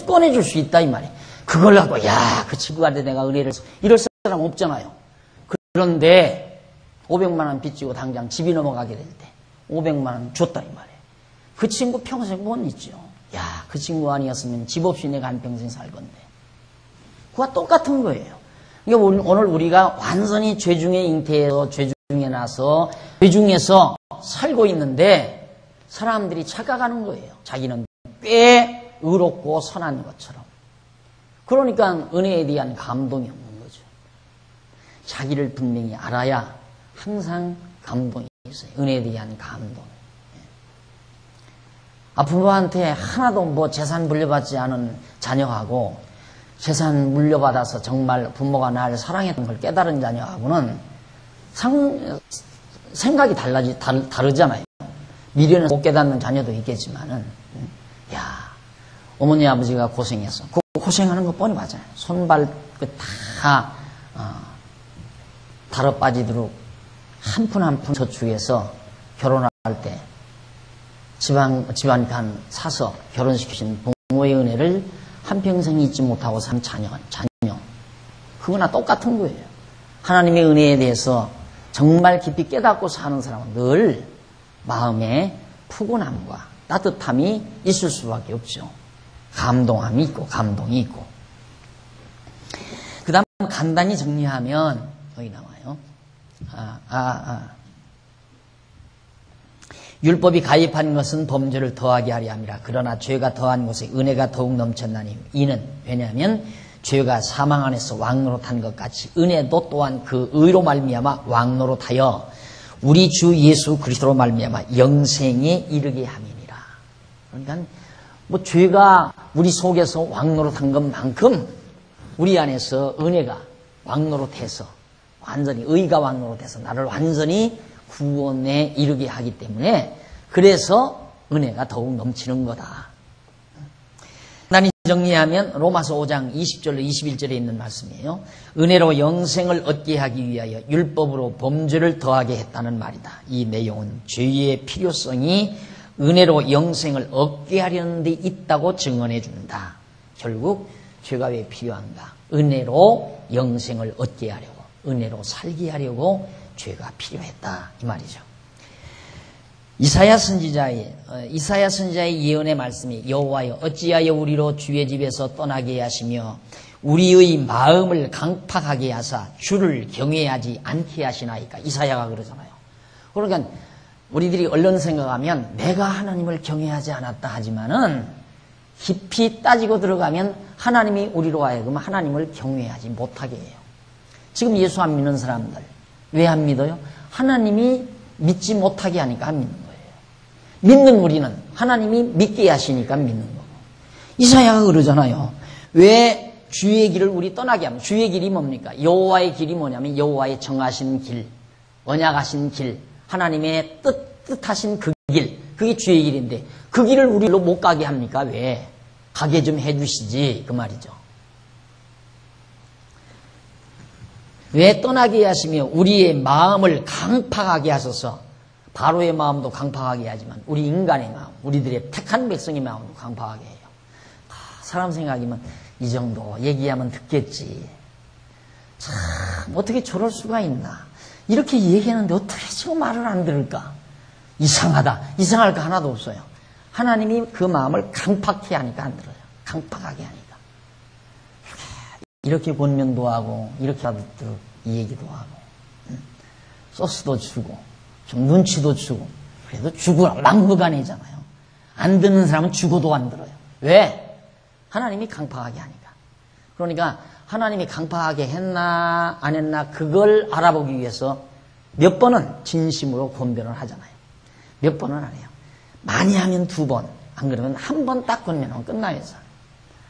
꺼내줄 수 있다 이 말이에요. 그걸 갖고 야, 그 친구한테 내가 은혜를 이럴 사람 없잖아요. 그런데 500만 원 빚지고 당장 집이 넘어가게 될 때 500만 원 줬다 이 말이에요. 그 친구 평생 못 잊죠. 야, 그 친구 아니었으면 집 없이 내가 한평생 살 건데. 그와 똑같은 거예요. 그러니까 오늘 우리가 완전히 죄 중에 잉태해서 죄 중에 나서 죄 중에서 살고 있는데 사람들이 착각하는 거예요. 자기는 꽤 의롭고 선한 것처럼. 그러니까 은혜에 대한 감동이 없는 거죠. 자기를 분명히 알아야 항상 감동이 있어요. 은혜에 대한 감동. 부모한테 하나도 뭐 재산 물려받지 않은 자녀하고 재산 물려받아서 정말 부모가 나를 사랑했던 걸 깨달은 자녀하고는 생각이 다르잖아요. 미래는 못 깨닫는 자녀도 있겠지만은, 야, 어머니 아버지가 고생했어. 그 고생하는 거 뻔히 맞아요. 손발 다 달아 빠지도록 한 푼 한 푼 저축해서 결혼할 때 집안판 사서 결혼시키신 부모의 은혜를 한평생 잊지 못하고 산 자녀. 그거나 똑같은 거예요. 하나님의 은혜에 대해서 정말 깊이 깨닫고 사는 사람은 늘 마음에 푸근함과 따뜻함이 있을 수밖에 없죠. 감동함이 있고 감동이 있고. 그 다음 간단히 정리하면 여기 나와요. 율법이 가입한 것은 범죄를 더하게 하려 함이라. 그러나 죄가 더한 곳에 은혜가 더욱 넘쳤나니 이는 왜냐하면 죄가 사망 안에서 왕노릇한 것 같이 은혜도 또한 그 의로 말미암아 왕노릇하여 우리 주 예수 그리스도로 말미암아 영생에 이르게 함이니라. 그러니까 뭐 죄가 우리 속에서 왕노릇한 것만큼 우리 안에서 은혜가 왕노릇해서 완전히 의가 왕노릇해서 나를 완전히 구원에 이르게 하기 때문에 그래서 은혜가 더욱 넘치는 거다. 간단히 정리하면 로마서 5장 20절로 21절에 있는 말씀이에요. 은혜로 영생을 얻게 하기 위하여 율법으로 범죄를 더하게 했다는 말이다. 이 내용은 죄의 필요성이 은혜로 영생을 얻게 하려는 데 있다고 증언해 준다. 결국 죄가 왜 필요한가? 은혜로 영생을 얻게 하려고, 은혜로 살게 하려고 죄가 필요했다 이 말이죠. 이사야 선지자의 예언의 말씀이 여호와여 어찌하여 우리로 주의 집에서 떠나게 하시며 우리의 마음을 강팍하게 하사 주를 경외하지 않게 하시나이까. 이사야가 그러잖아요. 그러니까 우리들이 얼른 생각하면 내가 하나님을 경외하지 않았다 하지만은 깊이 따지고 들어가면 하나님이 우리로 하여금 하나님을 경외하지 못하게 해요. 지금 예수 안 믿는 사람들 왜 안 믿어요? 하나님이 믿지 못하게 하니까 안 믿는 거예요. 믿는 우리는 하나님이 믿게 하시니까 믿는 거고. 이사야가 그러잖아요. 왜 주의 길을 우리 떠나게 하면, 주의 길이 뭡니까? 여호와의 길이 뭐냐면 여호와의 정하신 길, 언약하신 길, 하나님의 뜻하신 그 길, 그게 주의 길인데 그 길을 우리로 못 가게 합니까? 왜? 가게 좀 해주시지 그 말이죠. 왜 떠나게 하시며 우리의 마음을 강팍하게 하소서. 바로의 마음도 강팍하게 하지만 우리 인간의 마음, 우리들의 택한 백성의 마음도 강팍하게 해요. 사람 생각이면 이 정도 얘기하면 듣겠지. 참 어떻게 저럴 수가 있나. 이렇게 얘기하는데 어떻게 지금 말을 안 들을까. 이상하다. 이상할 거 하나도 없어요. 하나님이 그 마음을 강팍해 하니까 안 들어요. 강팍하게 하니까. 이렇게 권면도 하고 이렇게 하듯 이 얘기도 하고 소스도 주고 좀 눈치도 주고 그래도 주고 막무가내잖아요. 안 듣는 사람은 죽어도 안 들어요. 왜? 하나님이 강팍하게 하니까. 그러니까 하나님이 강팍하게 했나 안 했나 그걸 알아보기 위해서 몇 번은 진심으로 권변을 하잖아요. 몇 번은 안 해요. 많이 하면 2번, 안 그러면 한 번 딱 권면하면 끝나요.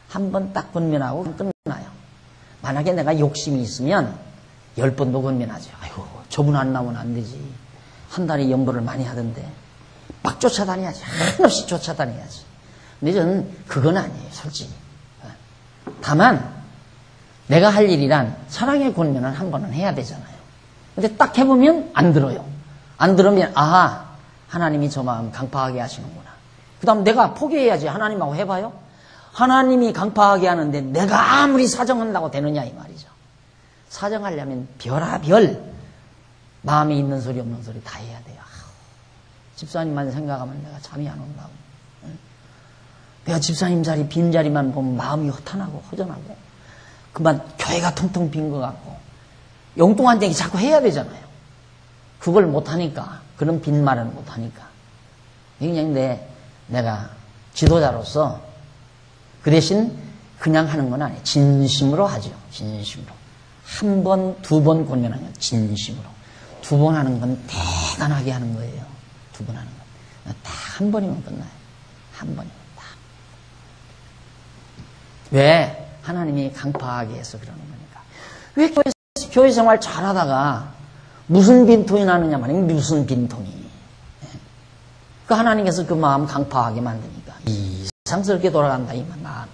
한 번 딱 권면하고 끝나요. 만약에 내가 욕심이 있으면 10번도 권면하죠. 아이고, 저분 안 나오면 안 되지. 한 달에 연보를 많이 하던데 막 쫓아다녀야지. 한없이 쫓아다녀야지. 근데 저는 그건 아니에요, 솔직히. 다만 내가 할 일이란 사랑의 권면을 한 번은 해야 되잖아요. 근데 딱 해보면 안 들어요. 안 들으면 아하, 하나님이 저 마음 강팍하게 하시는구나. 그 다음 내가 포기해야지. 하나님하고 해봐요. 하나님이 강팍하게 하는데 내가 아무리 사정한다고 되느냐 이 말이죠. 사정하려면 별하별 마음에 있는 소리 없는 소리 다 해야 돼요. 집사님만 생각하면 내가 잠이 안 온다고. 내가 집사님 자리 빈 자리만 보면 마음이 허탄하고 허전하고 그만 교회가 텅텅 빈 것 같고 엉뚱한 얘기 자꾸 해야 되잖아요. 그걸 못하니까 그런 빈말은 못하니까 그냥 내가 지도자로서 그 대신 그냥 하는 건 아니에요. 진심으로 하죠. 진심으로. 한 번, 두 번 권면하면 진심으로. 두 번 하는 건 대단하게 하는 거예요. 두 번 하는 건. 딱 한 번이면 끝나요. 한 번이면 딱. 왜? 하나님이 강팍하게 해서 그러는 거니까. 왜 교회 생활 잘하다가 무슨 빈통이 나느냐 말이에요. 무슨 빈통이. 그 하나님께서 그 마음 강팍하게 만드니까 이상스럽게 돌아간다 이 마음이.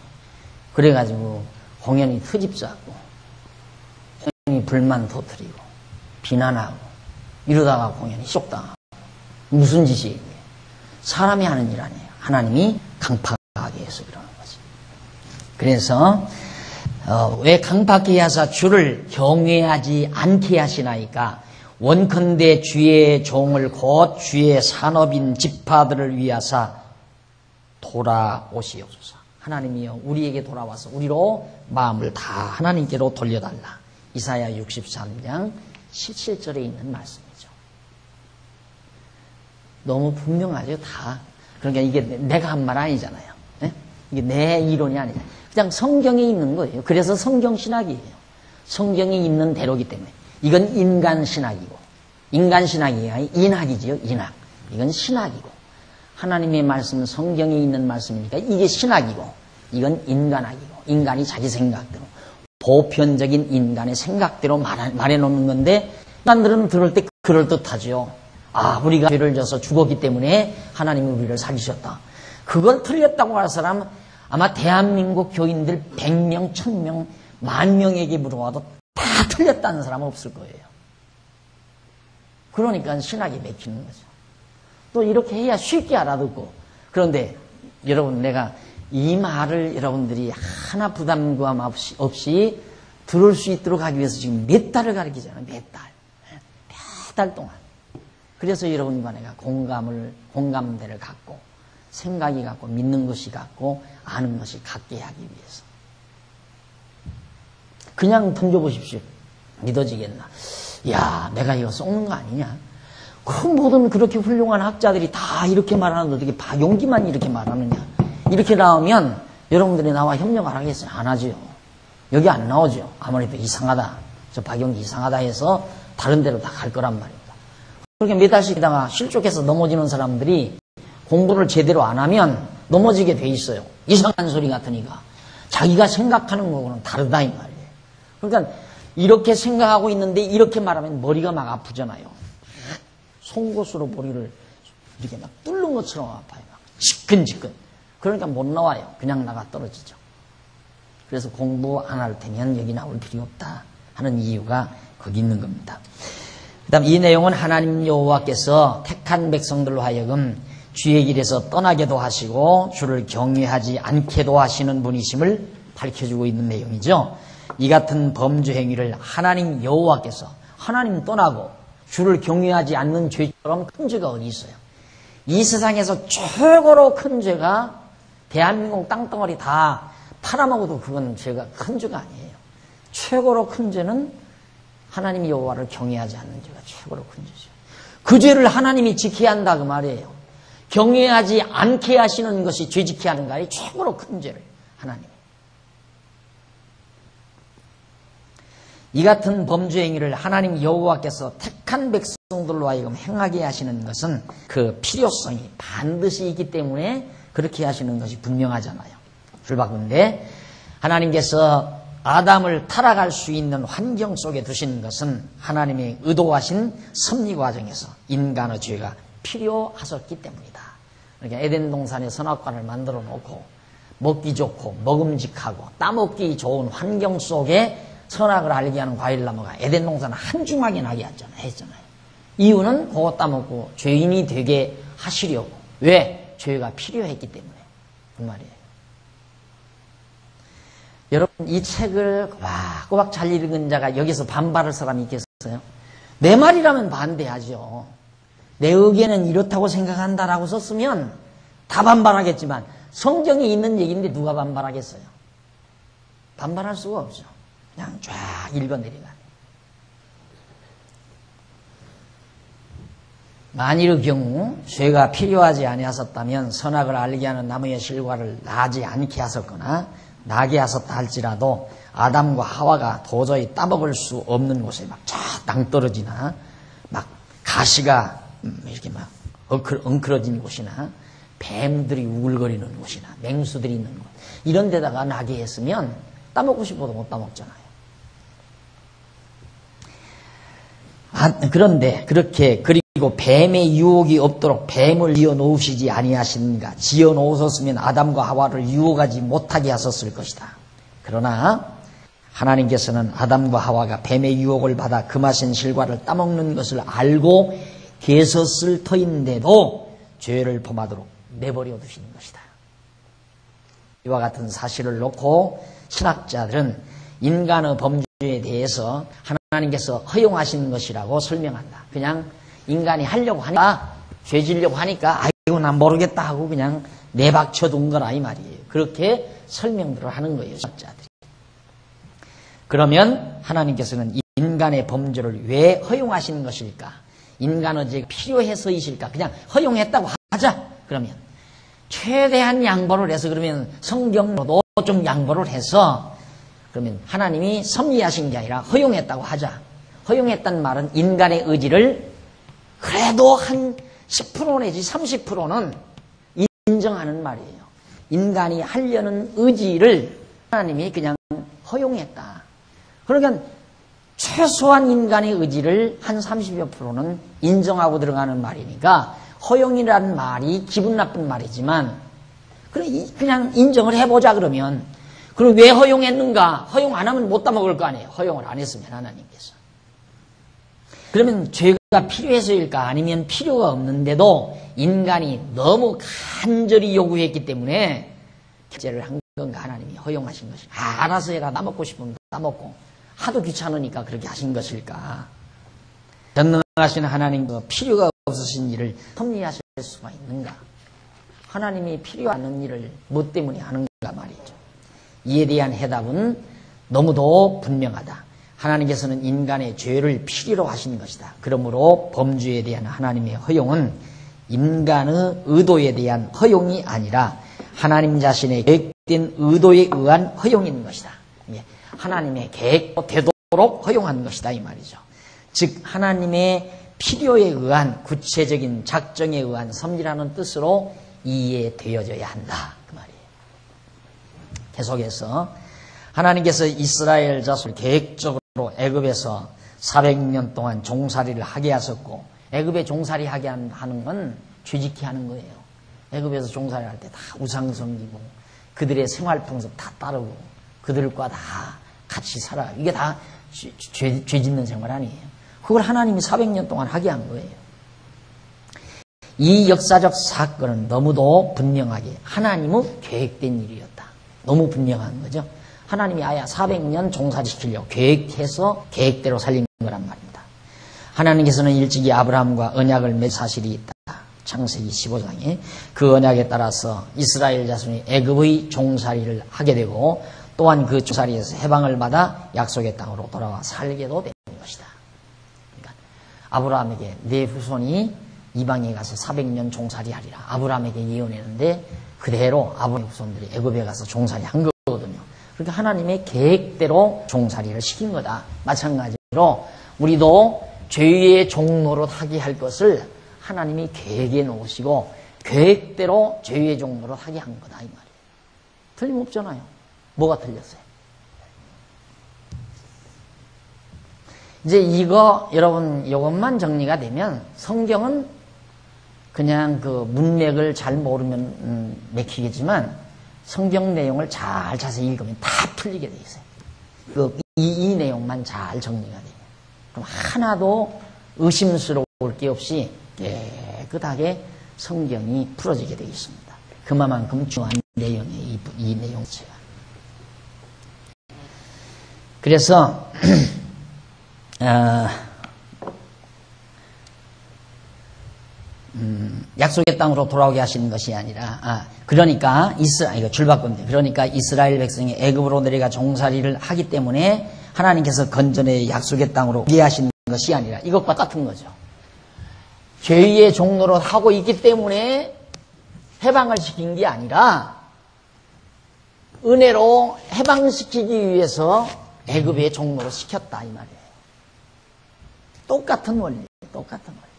그래가지고 공연이 트집 잡고 형이 불만 터뜨리고 비난하고 이러다가 공연이 쏙당하고 무슨 짓이에요? 사람이 하는 일 아니에요. 하나님이 강팍하게 해서 그러는 거지. 그래서 왜 강팍하게 하사 주를 경외하지 않게 하시나이까 원컨대 주의 종을 곧 주의 산업인 지파들을 위하사 돌아오시옵소서. 하나님이여 우리에게 돌아와서 우리로 마음을 다 하나님께로 돌려달라. 이사야 63장 17절에 있는 말씀이죠. 너무 분명하죠, 다. 그러니까 이게 내가 한 말 아니잖아요. 네? 이게 내 이론이 아니잖아요. 그냥 성경에 있는 거예요. 그래서 성경신학이에요. 성경이 있는 대로기 때문에. 이건 인간신학이고, 인간신학이 아니라 인학이지요, 인학. 이건 신학이고, 하나님의 말씀은 성경에 있는 말씀이니까 이게 신학이고, 이건 인간학이고, 인간이 자기 생각대로, 보편적인 인간의 생각대로 말해놓는 건데, 인간들은 들을 때 그럴듯하죠. 아, 우리가 죄를 져서 죽었기 때문에 하나님이 우리를 살리셨다. 그걸 틀렸다고 할 사람 아마 대한민국 교인들 100명, 1000명, 10,000명에게 물어봐도 다 틀렸다는 사람은 없을 거예요. 그러니까 신학이 맥히는 거죠. 또 이렇게 해야 쉽게 알아듣고. 그런데 여러분, 내가 이 말을 여러분들이 하나 부담감 없이 들을 수 있도록 하기 위해서 지금 몇 달을 가르치잖아요. 몇 달 동안. 그래서 여러분과 내가 공감대를 갖고, 생각이 갖고, 믿는 것이 갖고, 아는 것이 같게 하기 위해서. 그냥 던져보십시오. 믿어지겠나? 야, 내가 이거 썩는 거 아니냐? 그 모든 그렇게 훌륭한 학자들이 다 이렇게 말하는데 어떻게 박용기만 이렇게 말하느냐? 이렇게 나오면 여러분들이 나와 협력을 하겠어요? 안 하죠. 여기 안 나오죠. 아무래도 이상하다. 저 박용기 이상하다 해서 다른 데로 다 갈 거란 말입니다. 그렇게 몇 달씩 있다가 실족해서 넘어지는 사람들이 공부를 제대로 안 하면 넘어지게 돼 있어요. 이상한 소리 같으니까. 자기가 생각하는 거고는 다르다 이 말이에요. 그러니까 이렇게 생각하고 있는데 이렇게 말하면 머리가 막 아프잖아요. 송곳으로 머리를 이렇게 막 뚫는 것처럼 아파요. 막 지끈지끈. 그러니까 못 나와요. 그냥 나가 떨어지죠. 그래서 공부 안 할 테면 여기 나올 필요 없다 하는 이유가 거기 있는 겁니다. 그 다음 이 내용은 하나님 여호와께서 택한 백성들로 하여금 주의 길에서 떠나게도 하시고 주를 경외하지 않게도 하시는 분이심을 밝혀주고 있는 내용이죠. 이 같은 범죄 행위를 하나님 여호와께서 하나님 떠나고 주를 경외하지 않는 죄처럼 큰 죄가 어디 있어요? 이 세상에서 최고로 큰 죄가 대한민국 땅덩어리 다 팔아먹어도 그건 죄가 큰 죄가 아니에요. 최고로 큰 죄는 하나님 여호와를 경외하지 않는 죄가 최고로 큰 죄죠. 그 죄를 하나님이 지켜야 한다 그 말이에요. 경외하지 않게 하시는 것이 죄 지키게 하는 거 아니에요. 최고로 큰 죄를 하나님이. 이 같은 범죄 행위를 하나님 여호와께서 택한 백성들로 하여금 행하게 하시는 것은 그 필요성이 반드시 있기 때문에 그렇게 하시는 것이 분명하잖아요. 줄바꾼데 하나님께서 아담을 타락할 수 있는 환경 속에 두신 것은 하나님의 의도하신 섭리 과정에서 인간의 죄가 필요하셨기 때문이다. 그러니까 에덴 동산에 선악과를 만들어 놓고 먹기 좋고 먹음직하고 따먹기 좋은 환경 속에 선악을 알게 하는 과일나무가 에덴 동산을 한중하게 나게 했잖아요. 이유는 그거 따먹고 죄인이 되게 하시려고. 왜? 죄가 필요했기 때문에. 그 말이에요. 여러분, 이 책을 꼬박꼬박 잘 읽은 자가 여기서 반발할 사람이 있겠어요? 내 말이라면 반대하죠. 내 의견은 이렇다고 생각한다라고 썼으면 다 반발하겠지만 성경에 있는 얘기인데 누가 반발하겠어요? 반발할 수가 없죠. 그냥 쫙 읽어내려가요. 만일의 경우 죄가 필요하지 아니하셨다면 선악을 알게 하는 나무의 실과를 나지 않게 하셨거나 나게 하셨다 할지라도 아담과 하와가 도저히 따먹을 수 없는 곳에 막 쫙 낭떠러지나 막 가시가 이렇게 막 엉클어진 곳이나 뱀들이 우글거리는 곳이나 맹수들이 있는 곳 이런 데다가 나게 했으면 따먹고 싶어도 못 따먹잖아요. 그런데 그렇게 그리고 뱀의 유혹이 없도록 뱀을 지어 놓으시지 아니하시는가. 지어 놓으셨으면 아담과 하와를 유혹하지 못하게 하셨을 것이다. 그러나 하나님께서는 아담과 하와가 뱀의 유혹을 받아 금하신 실과를 따먹는 것을 알고 계셨을 터인데도 죄를 범하도록 내버려 두시는 것이다. 이와 같은 사실을 놓고 신학자들은 인간의 범죄에 대해서 하나님께서 허용하신 것이라고 설명한다. 그냥 인간이 하려고 하니까, 죄 지려고 하니까 아이고 난 모르겠다 하고 그냥 내박쳐둔 거라 이 말이에요. 그렇게 설명들을 하는 거예요, 신학자들이. 그러면 하나님께서는 인간의 범죄를 왜 허용하시는 것일까? 인간의 죄가 필요해서이실까? 그냥 허용했다고 하자. 그러면 최대한 양보를 해서 그러면 성경으로도 좀 양보를 해서 그러면 하나님이 섭리하신 게 아니라 허용했다고 하자. 허용했다는 말은 인간의 의지를 그래도 한 10% 내지 30%는 인정하는 말이에요. 인간이 하려는 의지를 하나님이 그냥 허용했다. 그러니까 최소한 인간의 의지를 한 30여 %는 인정하고 들어가는 말이니까 허용이라는 말이 기분 나쁜 말이지만 그냥 인정을 해보자 그러면 그럼 왜 허용했는가? 허용 안 하면 못 따먹을 거 아니에요. 허용을 안 했으면 하나님께서. 그러면 죄가 필요해서일까? 아니면 필요가 없는데도 인간이 너무 간절히 요구했기 때문에 죄를 한 건가? 하나님이 허용하신 것이. 알아서 해라. 따먹고 싶으면 따먹고. 하도 귀찮으니까 그렇게 하신 것일까? 전능하신 하나님 필요가 없으신 일을 섭리하실 수가 있는가? 하나님이 필요 않는 일을 뭐 때문에 하는가 말이죠. 이에 대한 해답은 너무도 분명하다. 하나님께서는 인간의 죄를 필요로 하신 것이다. 그러므로 범죄에 대한 하나님의 허용은 인간의 의도에 대한 허용이 아니라 하나님 자신의 계획된 의도에 의한 허용인 것이다. 하나님의 계획도 되도록 허용한 것이다 이 말이죠. 즉 하나님의 필요에 의한 구체적인 작정에 의한 섭리라는 뜻으로 이해되어져야 한다 그 말이에요. 계속해서 하나님께서 이스라엘 자손을 계획적으로 애굽에서 400년 동안 종살이를 하게 하셨고, 애굽에 종살이 하게 하는 건 죄짓게 하는 거예요. 애굽에서 종살이 할 때 다 우상 섬기고 그들의 생활 풍습 다 따르고 그들과 다 같이 살아. 이게 다 죄 짓는 생활 아니에요. 그걸 하나님이 400년 동안 하게 한 거예요. 이 역사적 사건은 너무도 분명하게 하나님의 계획된 일이었다. 너무 분명한 거죠. 하나님이 아예 400년 종살이시키려고 계획해서 계획대로 살린 거란 말입니다. 하나님께서는 일찍이 아브라함과 언약을 맺은 사실이 있다. 창세기 15장에 그 언약에 따라서 이스라엘 자손이 애굽의 종살이를 하게 되고 또한 그 종살이에서 해방을 받아 약속의 땅으로 돌아와 살게도 된 것이다. 그러니까 아브라함에게 내 후손이 이방에 가서 400년 종살이하리라. 아브라함에게 예언했는데 그대로 아브라함의 후손들이 애굽에 가서 종살이한 거거든요. 그러니까 하나님의 계획대로 종살이를 시킨 거다. 마찬가지로 우리도 죄의 종노릇 하게 할 것을 하나님이 계획해 놓으시고 계획대로 죄의 종노릇 하게 한 거다 이 말이에요. 틀림없잖아요. 뭐가 틀렸어요? 이제 여러분, 이것만 정리가 되면 성경은 그냥 그 문맥을 잘 모르면 맥히겠지만 성경 내용을 잘 자세히 읽으면 다 풀리게 돼 있어요. 이 내용만 잘 정리가 돼요. 그럼 하나도 의심스러울 게 없이 깨끗하게 성경이 풀어지게 되어 있습니다. 그만큼 중요한 내용이에요, 이 내용 자체가. 그래서 약속의 땅으로 돌아오게 하시는 것이 아니라, 그러니까 이거 줄바꿈인데, 그러니까 이스라엘 백성이 애굽으로 내려가 종살이를 하기 때문에 하나님께서 건전의 약속의 땅으로 오게 하시는 것이 아니라 이것과 같은 거죠. 죄의 종로로 하고 있기 때문에 해방을 시킨 게 아니라 은혜로 해방시키기 위해서 애굽의 종로로 시켰다 이 말이에요. 똑같은 원리, 똑같은 원리.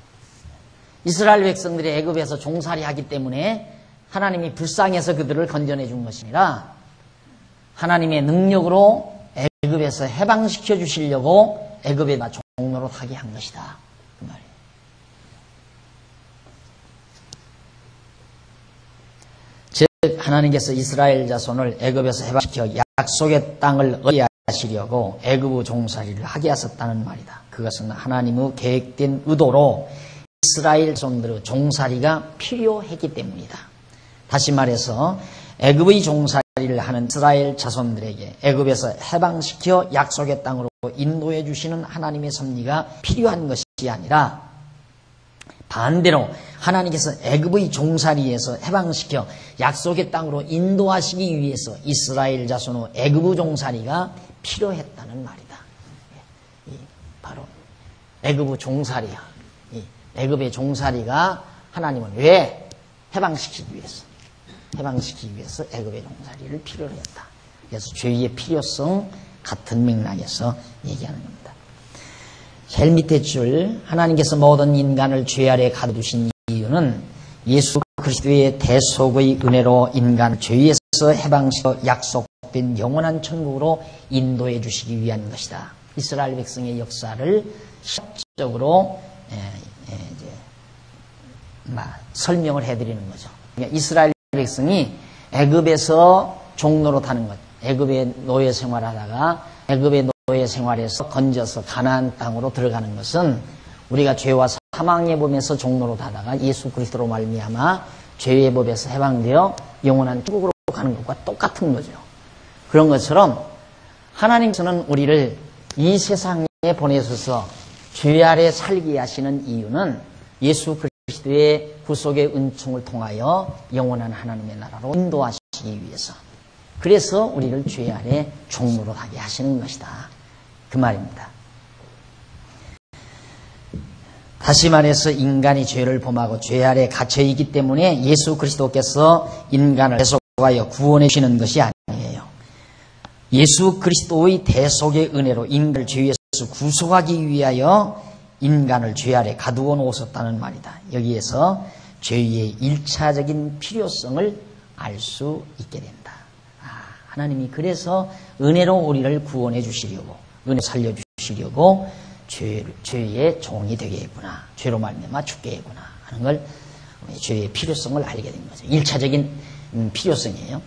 이스라엘 백성들이 애굽에서 종살이하기 때문에 하나님이 불쌍해서 그들을 건져내 준 것이 아니라 하나님의 능력으로 애굽에서 해방시켜 주시려고 애굽에 종로로 하게 한 것이다 그 말이에요. 즉 하나님께서 이스라엘 자손을 애굽에서 해방시켜 약속의 땅을 얻게 하시려고 애굽의 종살이를 하게 하셨다는 말이다. 그것은 하나님의 계획된 의도로 이스라엘 자손들의 종살이가 필요했기 때문이다. 다시 말해서 애굽의 종살이를 하는 이스라엘 자손들에게 애굽에서 해방시켜 약속의 땅으로 인도해 주시는 하나님의 섭리가 필요한 것이 아니라 반대로 하나님께서 애굽의 종살이에서 해방시켜 약속의 땅으로 인도하시기 위해서 이스라엘 자손의 애굽의 종살이가 필요했다는 말이다. 바로 애굽의 종살이야. 애굽의 종살이가 하나님은 왜 해방시키기 위해서 애굽의 종살이를 필요로 했다. 그래서 죄의 필요성 같은 맥락에서 얘기하는 겁니다. 제일 밑에 줄 하나님께서 모든 인간을 죄 아래 가두신 이유는 예수 그리스도의 대속의 은혜로 인간 죄에서 해방시켜 약속된 영원한 천국으로 인도해 주시기 위한 것이다. 이스라엘 백성의 역사를 시각적으로 설명을 해드리는 거죠. 그러니까 이스라엘 백성이 애굽에서 종로로 타는 것, 애굽의 노예 생활하다가 애굽의 노예 생활에서 건져서 가나안 땅으로 들어가는 것은 우리가 죄와 사망의 법에서 종로로 타다가 예수 그리스도로 말미암아 죄의 법에서 해방되어 영원한 천국으로 가는 것과 똑같은 거죠. 그런 것처럼 하나님께서는 우리를 이 세상에 보내셔서 죄 아래 살게 하시는 이유는 예수 그리스도의 구속의 은총을 통하여 영원한 하나님의 나라로 인도하시기 위해서, 그래서 우리를 죄 아래 종로로 가게 하시는 것이다 그 말입니다. 다시 말해서 인간이 죄를 범하고 죄 아래 갇혀있기 때문에 예수 그리스도께서 인간을 대속하여 구원해 주시는 것이 아니에요. 예수 그리스도의 대속의 은혜로 인간을 죄에서 구속하기 위하여 인간을 죄 아래 가두어 놓으셨다는 말이다. 여기에서 죄의 1차적인 필요성을 알 수 있게 된다. 하나님이 그래서 은혜로 우리를 구원해 주시려고, 은혜 살려 주시려고 죄의 종이 되게 했구나, 죄로 말미암아 죽게 했구나 하는 걸, 죄의 필요성을 알게 된 거죠. 1차적인 필요성이에요.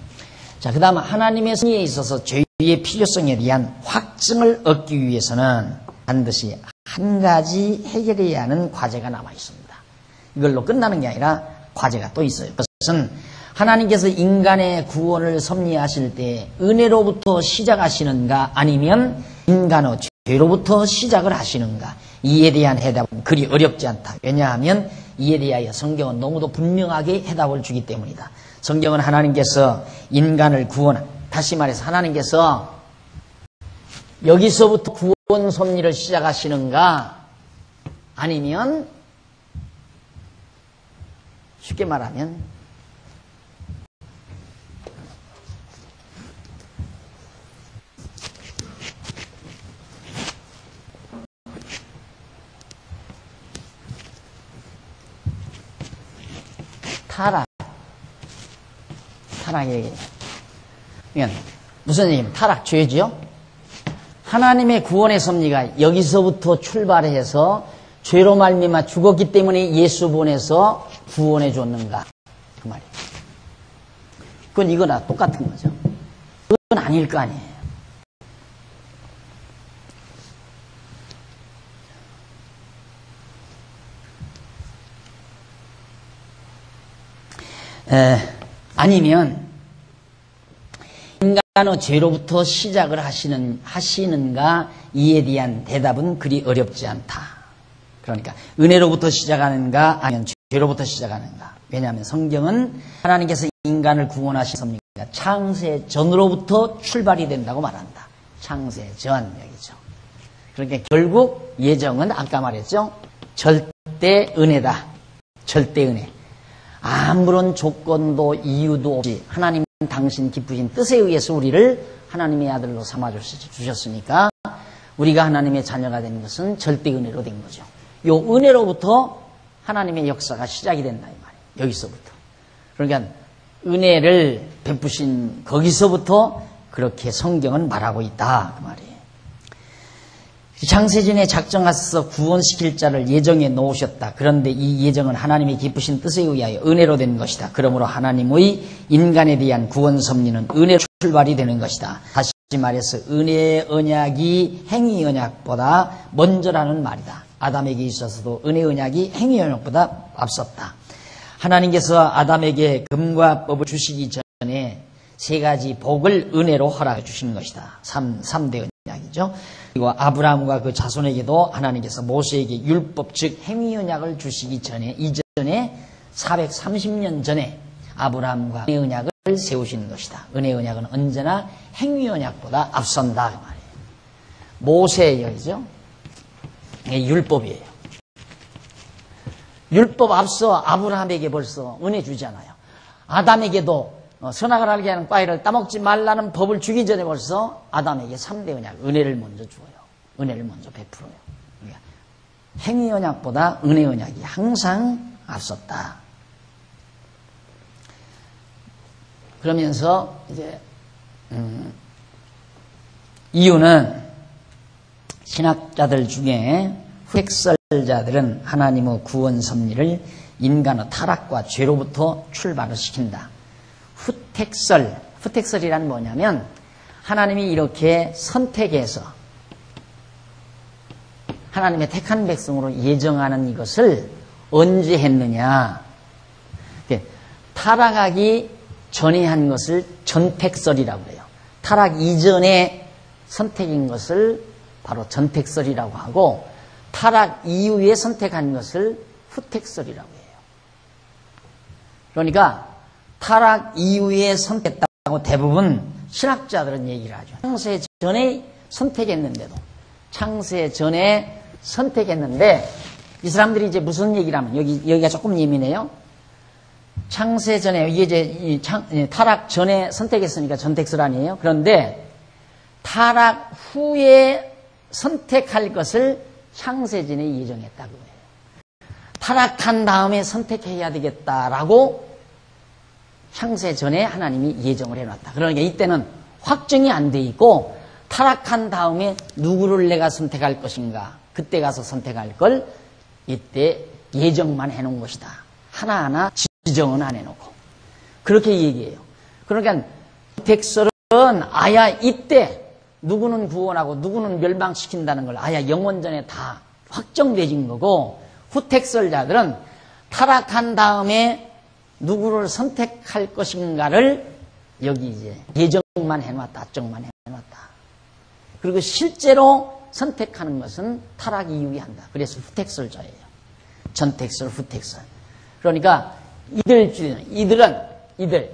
자, 그 다음 하나님의 섭리에 있어서 죄의 필요성에 대한 확증을 얻기 위해서는 반드시 한 가지 해결해야 하는 과제가 남아 있습니다. 이걸로 끝나는 게 아니라 과제가 또 있어요. 그것은 하나님께서 인간의 구원을 섭리하실 때 은혜로부터 시작하시는가 아니면 인간의 죄로부터 시작을 하시는가, 이에 대한 해답은 그리 어렵지 않다. 왜냐하면 이에 대하여 성경은 너무도 분명하게 해답을 주기 때문이다. 성경은 하나님께서 인간을 다시 말해서 하나님께서 여기서부터 구원 섭리를 시작하시는가 아니면 쉽게 말하면 타락이 그러니까 무슨 얘기냐면 타락 죄지요? 하나님의 구원의 섭리가 여기서부터 출발해서 죄로 말미암아 죽었기 때문에 예수 보내서 구원해 줬는가? 그 말이에요. 그건 이거나 똑같은 거죠. 그건 아닐 거 아니에요. 아니면 인간의 죄로부터 시작을 하시는가? 이에 대한 대답은 그리 어렵지 않다. 그러니까 은혜로부터 시작하는가? 아니면 죄로부터 시작하는가? 왜냐하면 성경은 하나님께서 인간을 구원하신 섭리가 창세 전으로부터 출발이 된다고 말한다. 창세 전 얘기죠. 그러니까 결국 예정은 아까 말했죠. 절대 은혜다. 절대 은혜. 아무런 조건도 이유도 없이 하나님은 당신 기쁘신 뜻에 의해서 우리를 하나님의 아들로 삼아주셨으니까 우리가 하나님의 자녀가 된 것은 절대 은혜로 된 거죠. 요 은혜로부터 하나님의 역사가 시작이 된다 이 말이에요. 여기서부터. 그러니까 은혜를 베푸신 거기서부터 그렇게 성경은 말하고 있다 그 말이에요. 창세전에 작정하셔서 구원시킬 자를 예정해 놓으셨다. 그런데 이 예정은 하나님의 기쁘신 뜻에 의하여 은혜로 된 것이다. 그러므로 하나님의 인간에 대한 구원 섭리는 은혜로 출발이 되는 것이다. 다시 말해서 은혜의 언약이 행위 언약보다 먼저라는 말이다. 아담에게 있어서도 은혜 언약이 행위 언약보다 앞섰다. 하나님께서 아담에게 금과 법을 주시기 전에 세 가지 복을 은혜로 허락해 주신 것이다. 3대 언약이죠. 그리고 아브라함과 그 자손에게도 하나님께서 모세에게 율법 즉 행위 언약을 주시기 전에 이전에 430년 전에 아브라함과 은혜 언약을 세우신 것이다. 은혜 언약은 언제나 행위 언약보다 앞선다 그 말이에요. 모세의 여기죠. 율법이에요. 율법 앞서 아브라함에게 벌써 은혜 주잖아요. 아담에게도 선악을 알게 하는 과일을 따먹지 말라는 법을 주기 전에 벌써 아담에게 3대 언약, 은혜를 먼저 주어요. 은혜를 먼저 베풀어요. 그러니까 행위 언약보다 은혜 언약이 항상 앞섰다. 그러면서 이제 이유는 신학자들 중에 후택설자들은 하나님의 구원 섭리를 인간의 타락과 죄로부터 출발을 시킨다. 후택설이란 뭐냐면 하나님이 이렇게 선택해서 하나님의 택한 백성으로 예정하는 이것을 언제 했느냐. 타락하기 전에 한 것을 전택설이라고 해요. 타락 이전에 선택인 것을 바로 전택설이라고 하고 타락 이후에 선택한 것을 후택설이라고 해요. 그러니까 타락 이후에 선택했다고 대부분 신학자들은 얘기를 하죠. 창세 전에 선택했는데도 창세 전에 선택했는데 이 사람들이 이제 무슨 얘기를 하면 여기가 조금 예민해요. 창세 전에 이게 이제 타락 전에 선택했으니까 전택설 아니에요. 그런데 타락 후에 선택할 것을 창세 전에 예정했다고 해요. 타락한 다음에 선택해야 되겠다라고 창세 전에 하나님이 예정을 해놨다. 그러니까 이때는 확정이 안 돼 있고 타락한 다음에 누구를 내가 선택할 것인가 그때 가서 선택할 걸 이때 예정만 해놓은 것이다. 하나하나 지정은 안 해놓고 그렇게 얘기해요. 그러니까 택설은 아야 이때 누구는 구원하고 누구는 멸망시킨다는 걸 아야 영원전에 다 확정되진 거고 후택설자들은 타락한 다음에 누구를 선택할 것인가를 여기 이제 예정만 해놨다. 악정만 해놨다. 그리고 실제로 선택하는 것은 타락 이후에 한다. 그래서 후택설자예요. 전택설, 후택설. 그러니까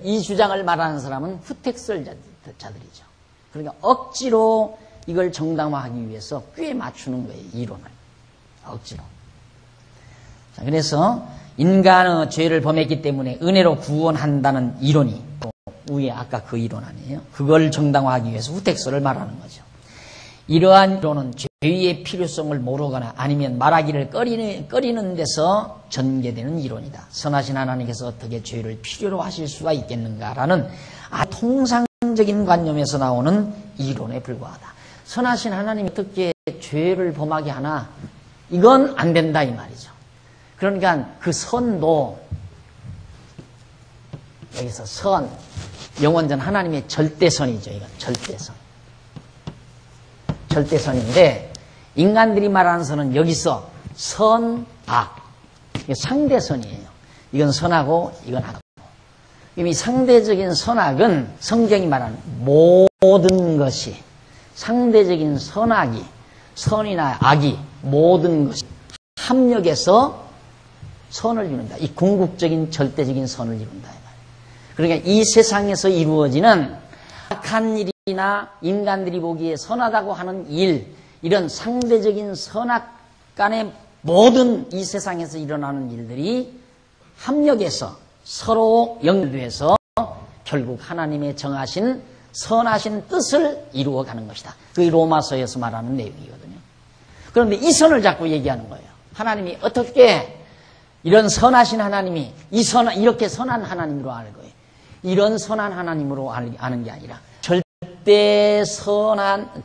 이 주장을 말하는 사람은 후택설자들이죠. 그러니까 억지로 이걸 정당화하기 위해서 꽤 맞추는 거예요. 이론을. 억지로. 자, 그래서 인간의 죄를 범했기 때문에 은혜로 구원한다는 이론이 또 위에 아까 그 이론 아니에요. 그걸 정당화하기 위해서 후택설을 말하는 거죠. 이러한 이론은 죄의 필요성을 모르거나 아니면 말하기를 꺼리는 데서 전개되는 이론이다. 선하신 하나님께서 어떻게 죄를 필요로 하실 수가 있겠는가라는 통상적인 관념에서 나오는 이론에 불과하다. 선하신 하나님이 어떻게 죄를 범하게 하나? 이건 안 된다 이 말이죠. 그러니까 그 선도 여기서 선, 영원전 하나님의 절대선이죠. 이건 절대선. 절대선인데 인간들이 말하는 선은 여기서 선, 악. 이게 상대선이에요. 이건 선하고 이건 악하고. 이 상대적인 선악은 성경이 말하는 모든 것이 상대적인 선악이 선이나 악이 모든 것이 합력해서 선을 이룬다. 이 궁극적인 절대적인 선을 이룬다. 그러니까 이 세상에서 이루어지는 악한 일이나 인간들이 보기에 선하다고 하는 일, 이런 상대적인 선악 간의 모든 이 세상에서 일어나는 일들이 합력해서 서로 연결돼서 결국 하나님의 정하신 선하신 뜻을 이루어가는 것이다. 그게 로마서에서 말하는 내용이거든요. 그런데 이 선을 자꾸 얘기하는 거예요. 하나님이 어떻게 이런 선하신 하나님이 이렇게 선한 하나님으로 아는 거예요. 이런 선한 하나님으로 아는 게 아니라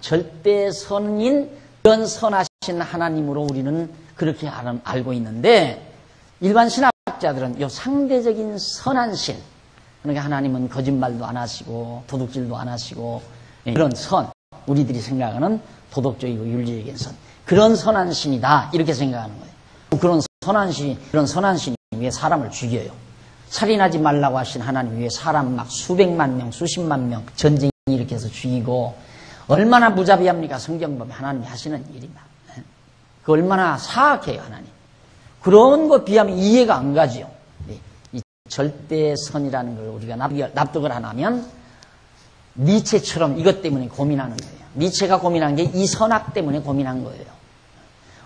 절대선인 이런 선하신 하나님으로 우리는 그렇게 알고 있는데 일반 신학자들은 이 상대적인 선한 신, 그러니까 하나님은 거짓말도 안 하시고 도둑질도 안 하시고 그런 선, 우리들이 생각하는 도덕적이고 윤리적인 선, 그런 선한 신이다 이렇게 생각하는 거예요. 그런 선한 신이 왜 사람을 죽여요? 살인하지 말라고 하신 하나님 왜 사람 막 수백만 명, 수십만 명 전쟁 일으켜서 죽이고 얼마나 무자비합니까? 성경 보면 하나님이 하시는 일이 막. 그 얼마나 사악해요 하나님. 그런 거 비하면 이해가 안 가지요. 이 절대선이라는 걸 우리가 납득을 안 하면 니체처럼 이것 때문에 고민하는 거예요. 니체가 고민한 게 이 선악 때문에 고민한 거예요.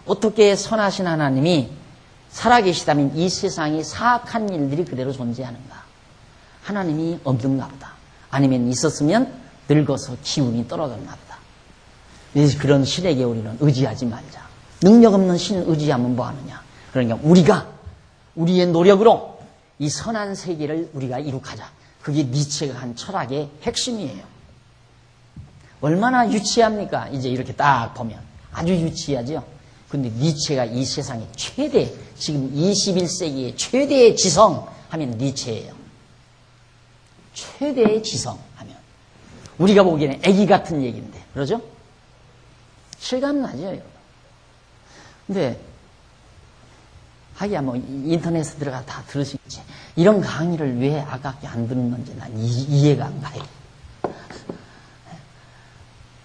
어떻게 선하신 하나님이 살아계시다면 이 세상에 사악한 일들이 그대로 존재하는가? 하나님이 없는가 보다. 아니면 있었으면 늙어서 기운이 떨어졌나 보다. 그런 신에게 우리는 의지하지 말자. 능력 없는 신을 의지하면 뭐하느냐? 그러니까 우리의 노력으로 이 선한 세계를 우리가 이룩하자. 그게 니체가 한 철학의 핵심이에요. 얼마나 유치합니까? 이제 이렇게 딱 보면. 아주 유치하죠? 근데 니체가 이 세상의 최대, 지금 21세기의 최대의 지성 하면 니체예요. 최대의 지성 하면. 우리가 보기에는 애기 같은 얘기인데, 그러죠? 실감나죠, 여러분? 근데, 하기야 뭐, 인터넷에 들어가 다 들으시겠지. 이런 강의를 왜 아깝게 안 듣는 건지 난 이해가 안 가요.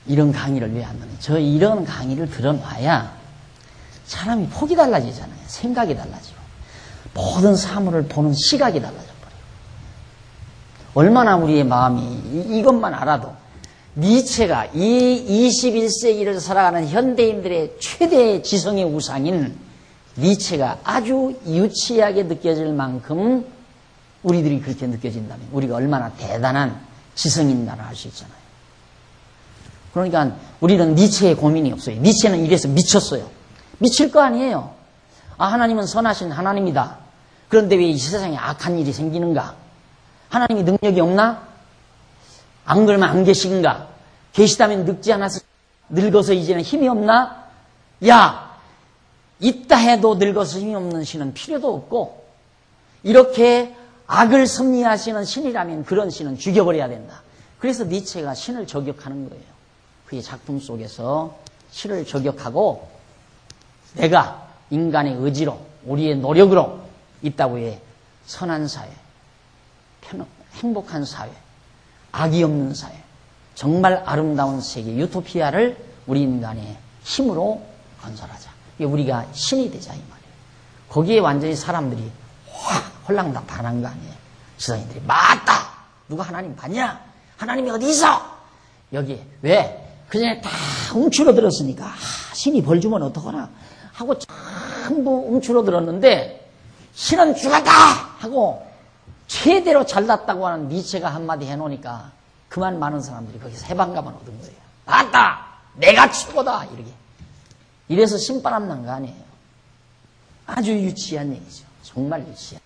이런 강의를 왜 안 듣는지. 저 이런 강의를 들어놔야 사람이 폭이 달라지잖아요. 생각이 달라지고. 모든 사물을 보는 시각이 달라져 버려요. 얼마나 우리의 마음이 이것만 알아도 니체가 이 21세기를 살아가는 현대인들의 최대 지성의 우상인 니체가 아주 유치하게 느껴질 만큼 우리들이 그렇게 느껴진다면 우리가 얼마나 대단한 지성인가를 알 수 있잖아요. 그러니까 우리는 니체의 고민이 없어요. 니체는 이래서 미쳤어요. 미칠 거 아니에요. 아, 하나님은 선하신 하나님이다. 그런데 왜 이 세상에 악한 일이 생기는가? 하나님이 능력이 없나? 안 그러면 안 계신가? 계시다면 늙지 않아서 늙어서 이제는 힘이 없나? 야, 있다 해도 늙어서 힘이 없는 신은 필요도 없고 이렇게 악을 섭리하시는 신이라면 그런 신은 죽여버려야 된다. 그래서 니체가 신을 저격하는 거예요. 그의 작품 속에서 신을 저격하고 내가 인간의 의지로 우리의 노력으로 있다고 해 선한 사회, 행복한 사회, 악이 없는 사회, 정말 아름다운 세계 유토피아를 우리 인간의 힘으로 건설하자. 우리가 신이 되자 이 말이에요. 거기에 완전히 사람들이 확 홀랑당 반한 거 아니에요. 지성인들이 맞다. 누가 하나님 봤냐? 하나님이 어디 있어? 여기에 왜? 그전에 다 움츠러들었으니까 신이 벌 주면 어떡하나 하고 전부 움츠러들었는데 신은 죽었다 하고 최대로 잘났다고 하는 니체가 한마디 해놓으니까 그만 많은 사람들이 거기서 해방감을 얻은 거예요. 맞다! 내가 최고다! 이렇게. 이래서 신바람 난 거 아니에요. 아주 유치한 얘기죠. 정말 유치한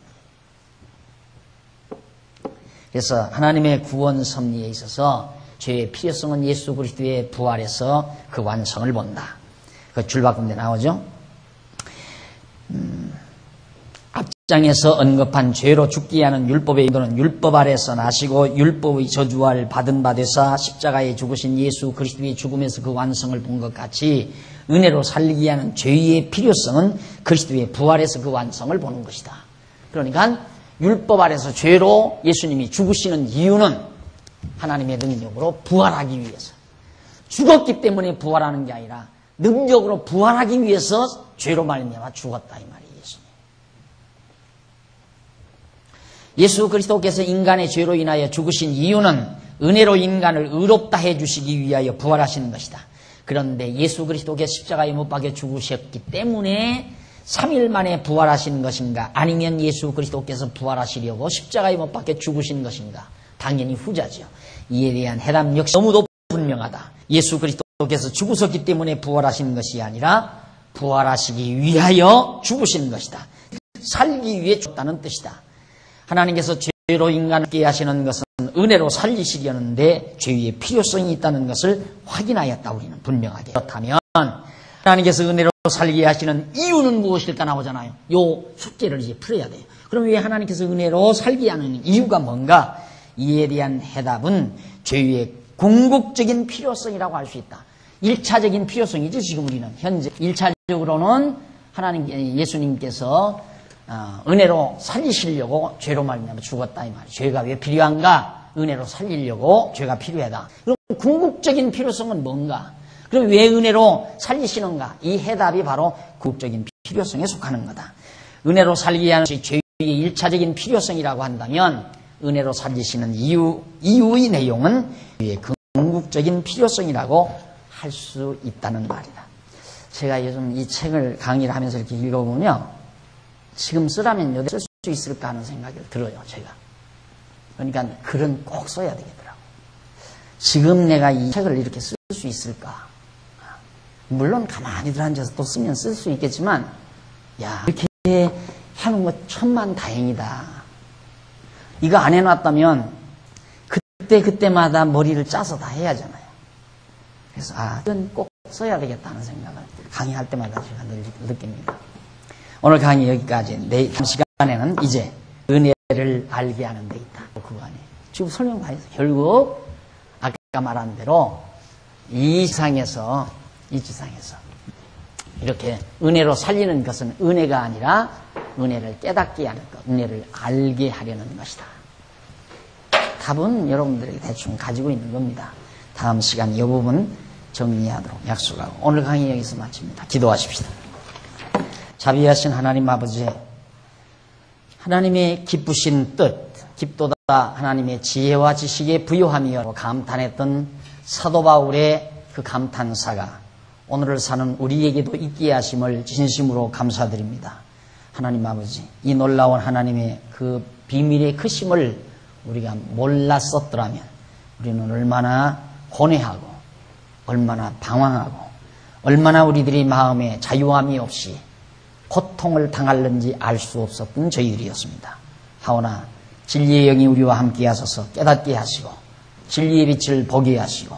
얘기. 그래서 하나님의 구원 섭리에 있어서 죄의 필요성은 예수 그리스도의 부활에서 그 완성을 본다. 그 줄바꿈에 나오죠. 앞장에서 언급한 죄로 죽게 하는 율법의 인도는 율법 아래서 나시고 율법의 저주를 받은 바 되사 십자가에 죽으신 예수 그리스도의 죽음에서 그 완성을 본 것 같이 은혜로 살게 하는 죄의 필요성은 그리스도의 부활에서 그 완성을 보는 것이다. 그러니까 율법 아래서 죄로 예수님이 죽으시는 이유는 하나님의 능력으로 부활하기 위해서, 죽었기 때문에 부활하는 게 아니라 능력으로 부활하기 위해서 죄로 말미암아 죽었다 이 말이에요. 예수 그리스도께서 인간의 죄로 인하여 죽으신 이유는 은혜로 인간을 의롭다 해주시기 위하여 부활하시는 것이다. 그런데 예수 그리스도께서 십자가에 못 박혀 죽으셨기 때문에 3일 만에 부활하시는 것인가, 아니면 예수 그리스도께서 부활하시려고 십자가에 못 박혀 죽으신 것인가? 당연히 후자죠. 이에 대한 해답 역시 너무도 분명하다. 예수 그리스도께서 죽으셨기 때문에 부활하시는 것이 아니라 부활하시기 위하여 죽으시는 것이다. 살기 위해 죽다는 뜻이다. 하나님께서 죄로 인간을 깨 하시는 것은 은혜로 살리시려는데 죄의 필요성이 있다는 것을 확인하였다. 우리는 분명하게. 그렇다면 하나님께서 은혜로 살게 하시는 이유는 무엇일까 나오잖아요. 요 숙제를 이제 풀어야 돼요. 그럼 왜 하나님께서 은혜로 살게 하는 이유가 뭔가? 이에 대한 해답은 죄의 궁극적인 필요성이라고 할 수 있다. 1차적인 필요성이죠. 지금 우리는 현재 1차적으로는 예수님께서 은혜로 살리시려고 죄로 말미암아 죽었다 이 말이에요. 죄가 왜 필요한가? 은혜로 살리려고 죄가 필요하다. 그럼 궁극적인 필요성은 뭔가? 그럼 왜 은혜로 살리시는가? 이 해답이 바로 궁극적인 필요성에 속하는 거다. 은혜로 살게 하는 것이 죄의 1차적인 필요성이라고 한다면 은혜로 살리시는 이유의 내용은 죄의 궁극적인 필요성이라고 할 수 있다는 말이다. 제가 요즘 이 책을 강의를 하면서 이렇게 읽어보면 지금 쓰라면 요새 쓸 수 있을까 하는 생각이 들어요, 제가. 그러니까 글은 꼭 써야 되겠더라고. 지금 내가 이 책을 이렇게 쓸 수 있을까? 물론 가만히들 앉아서 또 쓰면 쓸 수 있겠지만, 야, 이렇게 하는 거 천만 다행이다. 이거 안 해놨다면 그때마다 머리를 짜서 다 해야 하잖아요. 그래서 이건 꼭 써야 되겠다는 생각을 강의할 때마다 제가 늘 느낍니다. 오늘 강의 여기까지. 내일 시간에는 이제 은혜를 알게 하는 데 있다. 그 안에 지금 설명 많이 했어요. 결국 아까 말한 대로 이 지상에서 이렇게 은혜로 살리는 것은 은혜가 아니라 은혜를 깨닫게 하는 것, 은혜를 알게 하려는 것이다. 답은 여러분들에게 대충 가지고 있는 겁니다. 다음 시간 이 부분 정리하도록 약속하고 오늘 강의 여기서 마칩니다. 기도하십시다. 자비하신 하나님 아버지, 하나님의 기쁘신 뜻, 깊도다 하나님의 지혜와 지식에 부요함이여 감탄했던 사도 바울의 그 감탄사가 오늘을 사는 우리에게도 있게 하심을 진심으로 감사드립니다. 하나님 아버지, 이 놀라운 하나님의 그 비밀의 크심을 우리가 몰랐었더라면 우리는 얼마나 고뇌하고 얼마나 방황하고 얼마나 우리들이 마음에 자유함이 없이 고통을 당할는지 알 수 없었던 저희들이었습니다. 하오나 진리의 영이 우리와 함께 하셔서 깨닫게 하시고 진리의 빛을 보게 하시고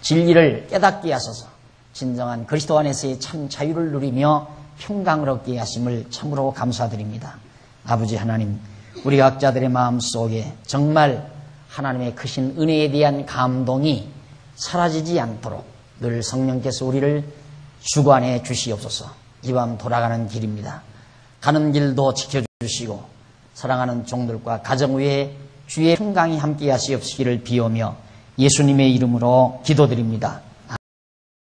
진리를 깨닫게 하셔서 진정한 그리스도 안에서의 참 자유를 누리며 평강을 얻게 하심을 참으로 감사드립니다. 아버지 하나님, 우리 각자들의 마음속에 정말 하나님의 크신 은혜에 대한 감동이 사라지지 않도록 늘 성령께서 우리를 주관해 주시옵소서. 이 밤 돌아가는 길입니다. 가는 길도 지켜주시고 사랑하는 종들과 가정 위에 주의 평강이 함께 하시옵시기를 비오며 예수님의 이름으로 기도드립니다.